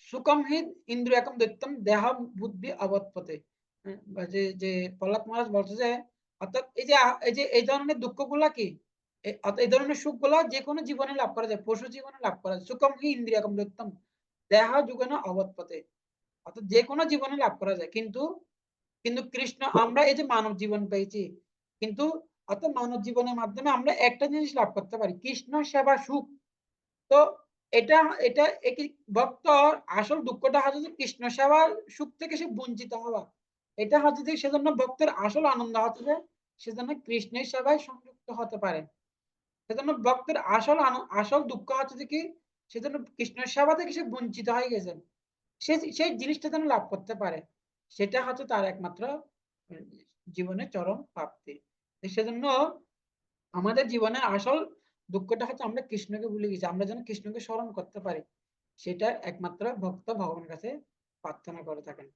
সুকম হি ইন্দ্রিয়াকম দৈত্যম দেহ বুদ্ধি অবৎপতে। যে যে প্রহ্লাদ মহারাজ বলছে যে অর্থাৎ এই ধরনের দুঃখগুলা কি, অর্থাৎ এই ধরনের সুখগুলা যে কোনো জীবনে লাভ করা যায়, পশু জীবনে লাভ করা যায়। সুকম হি ইন্দ্রিয়াকম দৈত্যম দেহ যুগেন অবৎপতে, অর্থাৎ যে কোনো জীবনে লাভ করা যায়। কিন্তু কিন্তু কৃষ্ণ, আমরা এই যে মানব জীবন পেয়েছি, কিন্তু অর্থাৎ মানব জীবনের মাধ্যমে আমরা একটা জিনিস লাভ করতে পারি, কৃষ্ণ সেবা সুখ। তো এটা এটা একই ভক্ত আসল দুঃখটা হচ্ছে যে কৃষ্ণ সেবার সুখ থেকে সে বঞ্চিত হওয়া। এটা হচ্ছে যে সেজন্য ভক্তের আসল আনন্দ হচ্ছে যে সেজন্য কৃষ্ণের সেবায় সংযুক্ত হতে পারে। সেজন্য ভক্তের আসল দুঃখ হচ্ছে যে কি সেজন্য কৃষ্ণের সেবা থেকে সে বঞ্চিত হয়ে গেছেন। সেই জিনিসটা যেন লাভ করতে পারে, সেটা হচ্ছে তার একমাত্র উম, জীবনের চরম প্রাপ্তি। সেজন্য আমাদের জীবনের আসল দুঃখটা হচ্ছে আমরা কৃষ্ণকে ভুলে গেছি, আমরা যেন কৃষ্ণকে স্মরণ করতে পারি। সেটা একমাত্র ভক্ত ভগবানের কাছে প্রার্থনা করে থাকেন।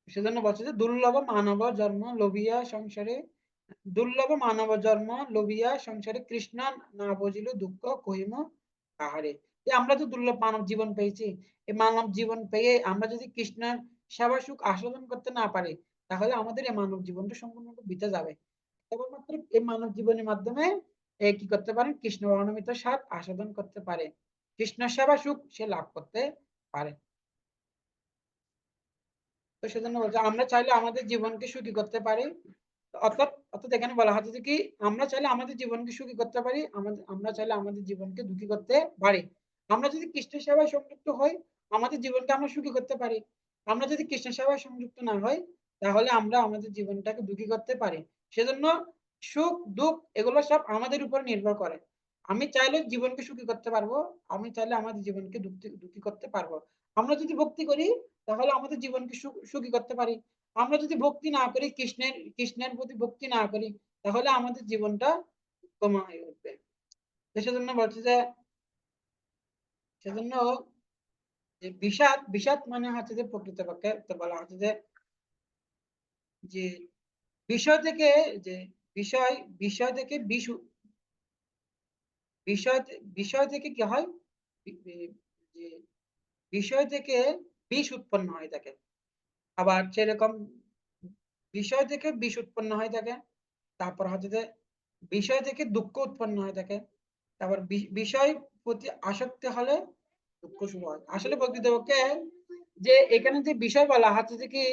সেজন্য বলছে যে দুর্লভ মানব জন্ম লোভিয়া সংসারে কৃষ্ণ না বুঝিল দুঃখ কহিম কাহারে। আমরা তো দুর্লভ মানব জীবন পেয়েছি, এই মানব জীবন পেয়ে আমরা যদি কৃষ্ণের সেবা সুখ আস্বাদন করতে না পারি, তাহলে আমাদের এই মানব জীবনটা সম্পূর্ণ বৃথা যাবে। কেবলমাত্র এই মানব জীবনের মাধ্যমে কি করতে পারেন, কৃষ্ণ বর্ণমিত স্বাদ আস্বাদন করতে পারে, কৃষ্ণ সেবা সুখ সে লাভ করতে পারে। তো সেজন্য বলছে আমরা চাইলে আমাদের জীবনকে সুখী করতে পারি। অর্থাৎ অর্থাৎ এখানে বলা হচ্ছে যে কি আমরা চাইলে আমাদের জীবনকে সুখী করতে পারি, আমরা চাইলে আমাদের জীবনকে দুঃখী করতে পারি। আমরা যদি কৃষ্ণের সেবায় সংযুক্ত হই আমাদের জীবনকে আমরা সুখী করতে পারি। আমরা যদি কৃষ্ণের সেবায় সংযুক্ত না হই তাহলে আমরা আমাদের জীবনটাকে দুঃখী করতে পারি। সেজন্য সুখ দুঃখ এগুলো সব আমাদের উপর নির্ভর করে। আমি চাইলে জীবনকে সুখী করতে পারবো, আমি চাইলে আমাদের জীবনকে দুঃখী করতে পারবো। আমরা যদি ভক্তি করি তাহলে আমাদের জীবনকে সুখী করতে পারি। আমরা যদি ভক্তি না করি, কৃষ্ণের প্রতি ভক্তি না করি তাহলে আমাদের জীবনটা কমা হয়ে উঠবে। সেজন্য বলছে যে সেজন্য যে বিষাদ বিষাদ মানে হচ্ছে যে প্রকৃতপক্ষে বলা হচ্ছে যে যে বিষয় থেকে যে বিষয় বিষয় থেকে বিষয় বিষয় থেকে কি হয়, যে বিষয় থেকে বিষ উৎপন্ন হয়ে থাকে। আবার সেরকম বিষয় থেকে বিষ উৎপন্ন হয়ে থাকে। তারপর হচ্ছে যে বিষয় থেকে দুঃখ উৎপন্ন হয়ে থাকে। তারপর বিষয় প্রতি আসক্তি হলে দুঃখ শুরু হয়। আসলে প্রকৃতপক্ষে যে এখানে যে বিষয় বলা হচ্ছে যে কি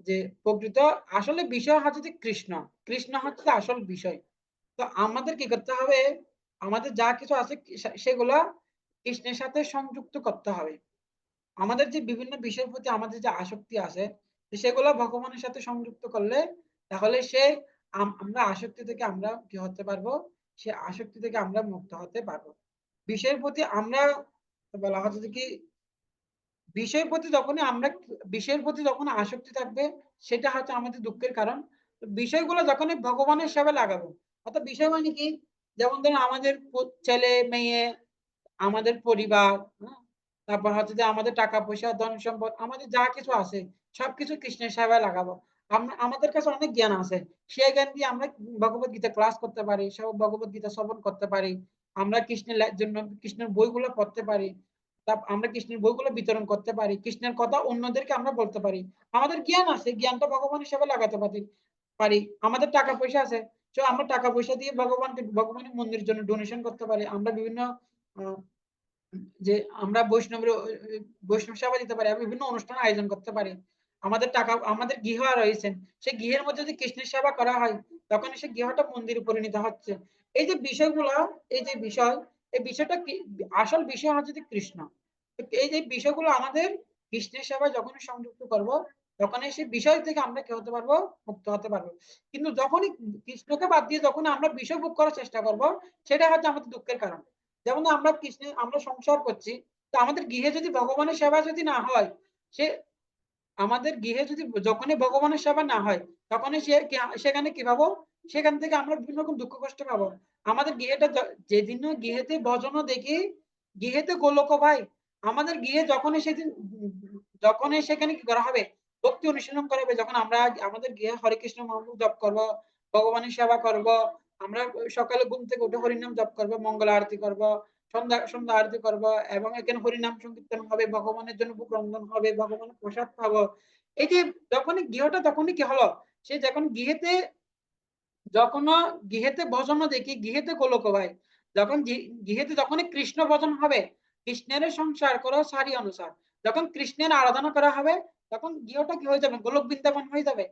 যে প্রকৃত আসলে বিষয় হচ্ছে যে কৃষ্ণ, কৃষ্ণ হচ্ছে আসল বিষয়। তো আমাদের কি করতে হবে, আমাদের যা কিছু আছে সেগুলো কৃষ্ণের সাথে সংযুক্ত করতে হবে। আমাদের যে বিভিন্ন বিষয়ের প্রতি আমাদের যে আসক্তি আছে সেগুলো ভগবানের সাথে সংযুক্ত করলে তাহলে সে আমরা আসক্তি থেকে আমরা কি হতে পারবো, সে আসক্তি থেকে আমরা মুক্ত হতে পারবো। বিষয়ের প্রতি আমরা বলা হচ্ছে যে কি বিষয়ের প্রতি যখনই আমরা বিষয়ের প্রতি যখন আসক্তি থাকবে সেটা হচ্ছে আমাদের দুঃখের কারণ। বিষয়গুলো যখনই ভগবানের সেবা লাগাবো, অর্থাৎ বিষয় মানে কি, যেমন ধরুন আমাদের ছেলে মেয়ে, আমাদের পরিবার, তারপর হচ্ছে যে আমাদের টাকা পয়সা ধন সম্পদ আমাদের যা কিছু আছে সবকিছু কৃষ্ণের সেবায় লাগাবো। আমরা আমাদের কাছে অনেক জ্ঞান আছে, সেই জ্ঞান দিয়ে আমরা ভগবত গীতা ক্লাস করতে পারি, সব ভগবত গীতা শ্রবণ করতে পারি, আমরা কৃষ্ণের জন্য কৃষ্ণের বইগুলো পড়তে পারি, আমরা কৃষ্ণের বইগুলো বিতরণ করতে পারি, কৃষ্ণের কথা অন্যদেরকে আমরা বলতে পারি। আমাদের জ্ঞান আছে, জ্ঞানটা ভগবানের সেবায় লাগাতে পারি। আমাদের টাকা পয়সা আছে, তো আমরা টাকা পয়সা দিয়ে ভগবানের মন্দিরের জন্য ডোনেশন করতে পারি। আমরা বিভিন্ন যে আমরা বৈষ্ণব সেবা দিতে পারি, বিভিন্ন অনুষ্ঠান আয়োজন করতে পারি। আমাদের টাকা আমাদের গৃহ রয়েছেন, সেই গৃহের মধ্যে যদি কৃষ্ণের সেবা করা হয় তখন সেই গৃহটা মন্দিরে পরিণত হচ্ছে। এই যে বিষয়গুলো, এই যে বিষয়, এই বিষয়টা কি আসল বিষয় হচ্ছে যে কৃষ্ণ। এই যে বিষয়গুলো আমাদের কৃষ্ণের সেবায় যখনই সংযুক্ত করব তখনই সেই বিষয় থেকে আমরা কি হতে পারবো, মুক্ত হতে পারবো। কিন্তু যখনই কৃষ্ণকে বাদ দিয়ে যখন আমরা বিষয় ভোগ করার চেষ্টা করব সেটা হচ্ছে আমাদের দুঃখের কারণ। যেমন আমরা কৃষ্ণের আমরা সংসার করছি, তো আমাদের গৃহে যদি ভগবানের সেবা যদি না হয়, সে আমাদের গৃহে যদি যখনই ভগবানের সেবা না হয় তখনই সেখানে কি পাবো, সেখান থেকে আমরা বিভিন্ন রকম দুঃখ কষ্ট পাবো। আমাদের গৃহেটা যেদিন গৃহেতে ভজন দেখি গৃহেতে গোলক ভাই, আমাদের গৃহে যখনই সেদিন যখনই সেখানে কি করা হবে, ভক্তি অনুশীলন করা হবে, যখন আমরা আমাদের গৃহে হরে কৃষ্ণ মহামন্ত্র জপ করব, ভগবানের সেবা করব, আমরা সকালে ঘুম থেকে উঠে হরিনাম জপ করব, মঙ্গল আরতি করব, সন্ধ্যা আরতি করব, এবং এখানে হরিনাম সংকীর্তন হবে, ভগবানের জন্য বুক রন্ধন হবে, ভগবানের প্রসাদ খাবো। এই যে যখনই গৃহটা তখনই কি হলো, সে যখন যখন গৃহেতে ভজন দেখি গৃহেতে গোলক ভাই, যখন গৃহেতে যখনই কৃষ্ণ ভজন হবে, কৃষ্ণের সংসার করো সারি অনুসার, যখন কৃষ্ণের আরাধনা করা হবে তখন গৃহটা কি হয়ে যাবে, গোলক বৃন্দাবন হয়ে যাবে।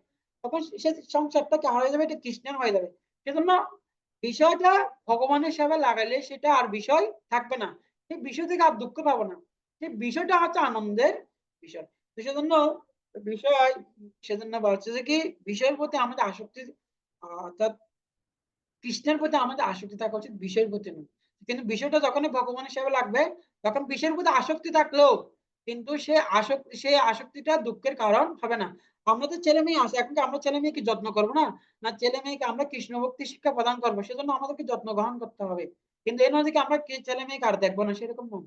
তখন সে সংসারটা কি হয়ে যাবে, এটা কৃষ্ণের হয়ে যাবে। সেজন্য বিষয়টা ভগবানের সেবা লাগালে সেটা আর বিষয় থাকবে না, সেই বিষয় থেকে আর দুঃখ পাবো না, সেই বিষয়টা হচ্ছে আনন্দের বিষয়। তো সেজন্য বিষয় সেজন্য বলছে যে কি বিষয়ের প্রতি আমাদের আসক্তি, অর্থাৎ কৃষ্ণের প্রতি আমাদের আসক্তি থাকা উচিত, বিষয়ের প্রতি নয়। কিন্তু বিষয়টা যখনই ভগবানের সেবা লাগবে তখন বিষয়ের প্রতি আসক্তি থাকলেও কিন্তু সে আসক্তিটা দুঃখের কারণ হবে না। আমাদের ছেলে মেয়ে আছে, এখন আমরা ছেলে মেয়েকে যত্ন করবো না, না ছেলে মেয়েকে আমরা কৃষ্ণ ভক্তি শিক্ষা প্রদান করবো, সেজন্য আমাদেরকে যত্ন গ্রহণ করতে হবে। কিন্তু এই নয় যে আমরা ছেলে মেয়েকে আর দেখবো না, সেরকম নয়।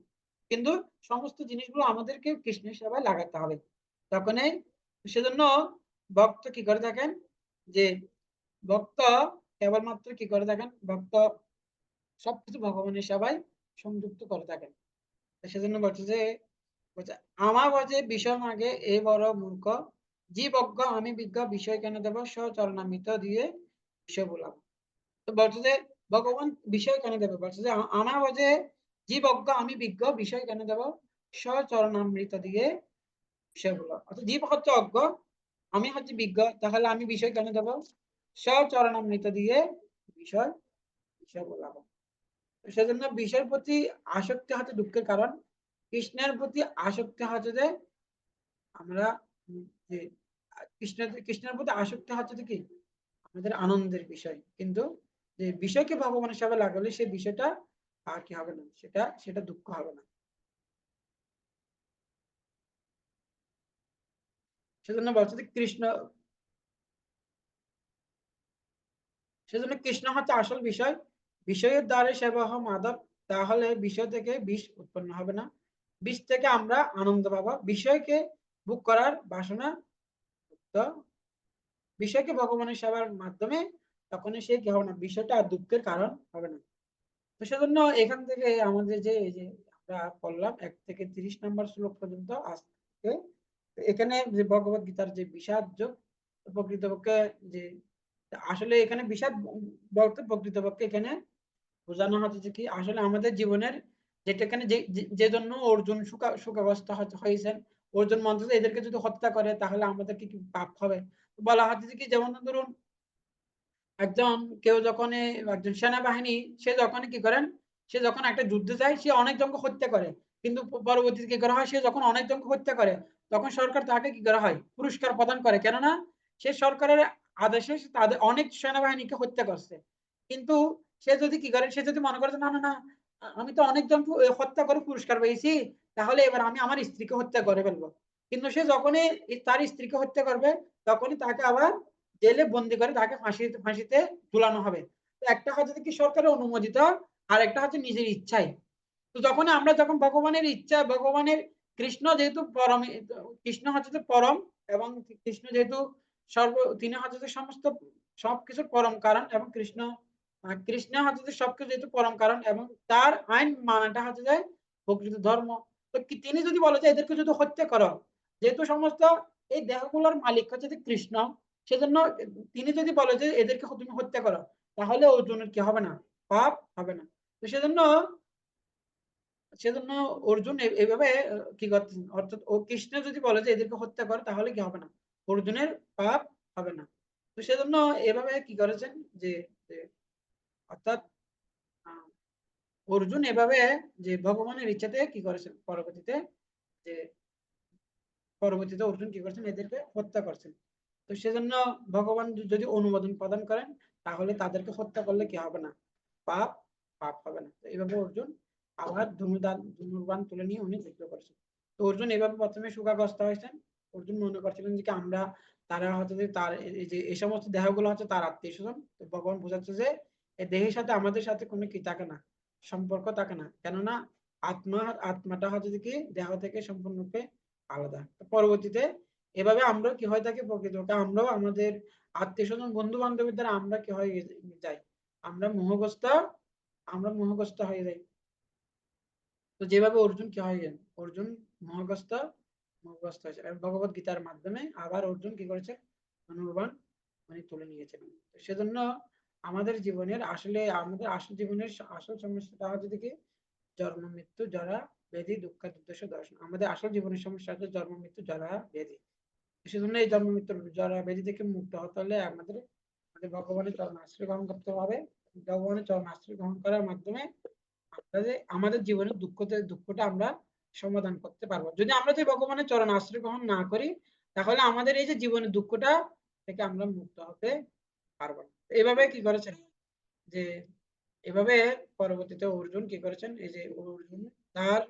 কিন্তু সমস্ত জিনিসগুলো আমাদেরকে কৃষ্ণের সেবায় লাগাতে হবে। তখনই সেজন্য ভক্ত কি করে থাকেন, যে ভক্ত কেবলমাত্র কি করে থাকেন, ভক্ত সবকিছু ভগবানের সেবায় সংযুক্ত করে থাকেন। সেজন্য বলছে আমার বাজে বিষয় মাগে এ বড় মূর্খ, জীব অজ্ঞ আমি বিজ্ঞ বিষয় কেন দেব স্বচরণামৃত দিয়ে বিষয় বলাবো। তো বলছে যে ভগবান বিষয় কেন দেবে বলছে যে আমার যে জীব অজ্ঞ আমি বিজ্ঞ বিষয় কেন দেব স্বচরণামৃত দিয়ে বিষয়গুলো অর্থাৎ জীব হচ্ছে অজ্ঞ আমি হচ্ছে বিজ্ঞ তাহলে আমি বিষয় কেন দেব স্বচরণামৃত দিয়ে বিষয় বিষয় বলাবো সেজন্য বিষয়ের প্রতি আসক্তি হচ্ছে দুঃখের কারণ কৃষ্ণের প্রতি আসক্তি হচ্ছে যে আমরা যে কৃষ্ণের প্রতি আসক্তি হচ্ছে যে কি আমাদের আনন্দের বিষয় কিন্তু যে বিষয়কে ভগবানের সেবা লাগালে সেই বিষয়টা আর কি হবে না সেটা সেটা দুঃখ হবে না সেজন্য বলছে যে সেজন্য কৃষ্ণ হচ্ছে আসল বিষয় বিষয়ের দ্বারা সেবা হয় মাধব তাহলে বিষয় থেকে বিষ উৎপন্ন হবে না বিষ থেকে আমরা আনন্দ পাবো বিষয়কে ভোগ করার বাসনা তো বিষয়কে ভগবানের সেবার মাধ্যমে তখন সে কি হবে না বিষয়টা আর দুঃখের কারণ হবে না তো সেজন্য এখান থেকে আমাদের যে এই যে আমরা পড়লাম 1 থেকে 30 নম্বর শ্লোক পর্যন্ত আজকে এখানে যে ভগবত গীতার যে বিষাদ যোগ প্রকৃতপক্ষে যে আসলে এখানে বিষাদ বলতে প্রকৃতপক্ষে এখানে বোঝানো হচ্ছে যে কি আসলে আমাদের জীবনের যেটা এখানে যে জন্য অর্জুন সুখাবস্থ হয়েছেন অর্জুন মন্ত্র এদেরকে যদি হত্যা করে তাহলে আমাদের কি পাপ হবে বলা হচ্ছে যে কি যেমন ধরুন একজন কেউ যখন একজন সেনাবাহিনী সে যখন কি করেন সে যখন একটা যুদ্ধে যায় সে অনেক জনকে হত্যা করে কিন্তু পরবর্তীতে কি করা হয় সে যখন অনেক জনকে হত্যা করে তখন সরকার তাকে কি করা হয় পুরস্কার প্রদান করে কেননা সে সরকারের আদেশে তাদের অনেক সেনাবাহিনীকে হত্যা করছে কিন্তু সে যদি কি করে সে যদি মনে করে না না না আমি তো অনেক জনকে হত্যা করে পুরস্কার পেয়েছি তাহলে এবার আমি আমার স্ত্রীকে হত্যা করে ফেলবো কিন্তু সে যখনই তার স্ত্রীকে হত্যা করবে তখনই তাকে আবার জেলে বন্দি করে তাকে ফাঁসিতে ঝুলানো হবে তো একটা হচ্ছে কি সরকারের অনুমোদিত আর একটা হচ্ছে নিজের ইচ্ছাই তো যখন আমরা যখন ভগবানের ইচ্ছা ভগবানের কৃষ্ণ যেহেতু পরম কৃষ্ণ হচ্ছে পরম এবং কৃষ্ণ যেহেতু সর্ব তিনি হচ্ছে সমস্ত সবকিছুর পরম কারণ এবং কৃষ্ণ হচ্ছে সবকিছু যেহেতু পরম কারণ এবং তার আইন মানাটা হচ্ছে যে প্রকৃত ধর্ম তো তিনি যদি বলে যে এদেরকে যদি হত্যা করো যেহেতু সমস্ত এই দেহগুলোর মালিক হচ্ছে যে কৃষ্ণ সেজন্য তিনি যদি বলে যে এদেরকে তুমি হত্যা করো তাহলে অর্জুনের কি হবে না পাপ হবে না তো সেজন্য সেজন্য অর্জুন এভাবে কি করতেন অর্থাৎ ও কৃষ্ণ যদি বলে যে এদেরকে হত্যা করে তাহলে কি হবে না অর্জুনের পাপ হবে না তো সেজন্য এভাবে কি করেছেন যে যে অর্থাৎ আহ, অর্জুন এভাবে যে ভগবানের ইচ্ছাতে কি করেছেন যে পরবর্তীতে অর্জুন কি করছেন এদেরকে হত্যা করছেন তো সেজন্য ভগবান যদি অনুমোদন প্রদান করেন তাহলে তাদেরকে হত্যা করলে কি হবে না পাপ পাপ হবে না তো এইভাবে অর্জুন আবার ধনুর্বাণ তুলে নিয়ে উনি যুদ্ধ করেছেন তো অর্জুন এভাবে প্রথমে শোকাগ্রস্ত হয়েছেন অর্জুন মনে করছিলেন যে কি আমরা তারা হচ্ছে যে তার এই যে এই সমস্ত দেহগুলো হচ্ছে তার আত্মীয় স্বজন তো ভগবান বোঝাচ্ছে যে এই দেহের সাথে আমাদের সাথে কোনো কি থাকে না সম্পর্ক থাকে না কেননা আত্মাটা হচ্ছে যে কি দেহ থেকে সম্পূর্ণরূপে আলাদা তো পরবর্তীতে এভাবে আমরা কি হয়ে থাকি প্রকৃতপক্ষে আমরাও আমাদের আত্মীয় স্বজন বন্ধু বান্ধবের দ্বারা আমরা কি হয়ে যাই আমরা মোহগ্রস্ত আমরা মোহগ্রস্ত হয়ে যাই তো যেভাবে অর্জুন কি হয়ে যান অর্জুন মোহগ্রস্ত মোহগ্রস্ত হয়েছে এবং ভগবত গীতার মাধ্যমে আবার অর্জুন কি করেছে ধনুর্বাণ মানে তুলে নিয়েছেন তো সেজন্য আমাদের জীবনের আসলে আমাদের আসল জীবনের আসল সমস্যাটা হচ্ছে কি জন্ম মৃত্যু জরা ব্যাধি দুঃখ দুর্দশা দর্শন আমাদের আসল জীবনের সমস্যা হচ্ছে জন্ম মৃত্যু জরা ব্যাধি সেজন্য এই জন্ম মৃত্যুর জরা ব্যাধি থেকে মুক্ত হতে হলে আমাদের আমাদের ভগবানের চরণ আশ্রয় গ্রহণ করতে হবে ভগবানের চরণ আশ্রয় গ্রহণ করার মাধ্যমে আমরা যে আমাদের জীবনের দুঃখটা আমরা সমাধান করতে পারবো যদি আমরা যে ভগবানের চরণ আশ্রয় গ্রহণ না করি তাহলে আমাদের এই যে জীবনের দুঃখটা থেকে আমরা মুক্ত হতে পারবো না এভাবে কি করেছেন যে এভাবে পরবর্তীতে অর্জুন কি করেছেন এই যে অর্জুন তার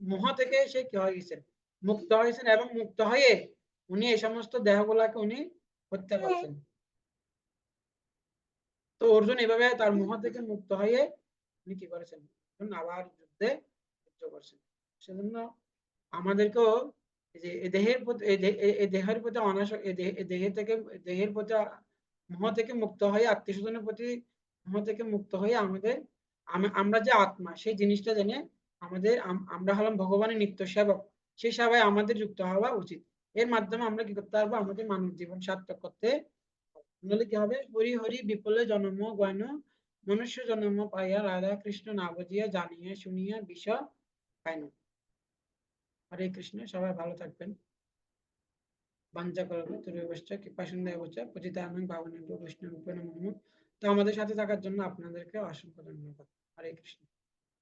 মোহ থেকে সে কি হয়ে গেছেন মুক্ত হয়েছেন এবং মুক্ত হয়ে উনি এই সমস্ত দেহগুলাকে উনি হত্যা করেছেন তো অর্জুন এভাবে তার মোহ থেকে মুক্ত হয়ে উনি কি করেছেন আবার যুদ্ধ করছেন সেজন্য আমাদেরকেও এই যে এই দেহের প্রতি এই দেহের প্রতি অনাসক্ত এই দেহের প্রতি মোহ থেকে মুক্ত হয়ে আত্মীয় স্বজনের প্রতি মোহ থেকে মুক্ত হয়ে আমাদের আমরা যে আত্মা সেই জিনিসটা জেনে আমাদের আমরা হলাম ভগবানের নিত্য সেবক সেই সেবায় আমাদের যুক্ত হওয়া উচিত এর মাধ্যমে আমরা কি করতে পারবো আমাদের মানব জীবন সার্থক করতে নইলে কি হবে হরি হরি বিপলে জনম গয়ন মনুষ্য জন্ম পাইয়া রাধা কৃষ্ণ না বুঝিয়া জানিয়া শুনিয়া বিষ খায় না। হরে কৃষ্ণ, সবাই ভালো থাকবেন। বাঞ্ছা করবে তুরুবশ্চ কৃপা সুন্দর বচ্চা পতিতানাং পাবনেভ্যো বৈষ্ণবেভ্যো নমো নমঃ। তো আমাদের সাথে থাকার জন্য আপনাদেরকে অসংখ্য ধন্যবাদ। হরে কৃষ্ণ।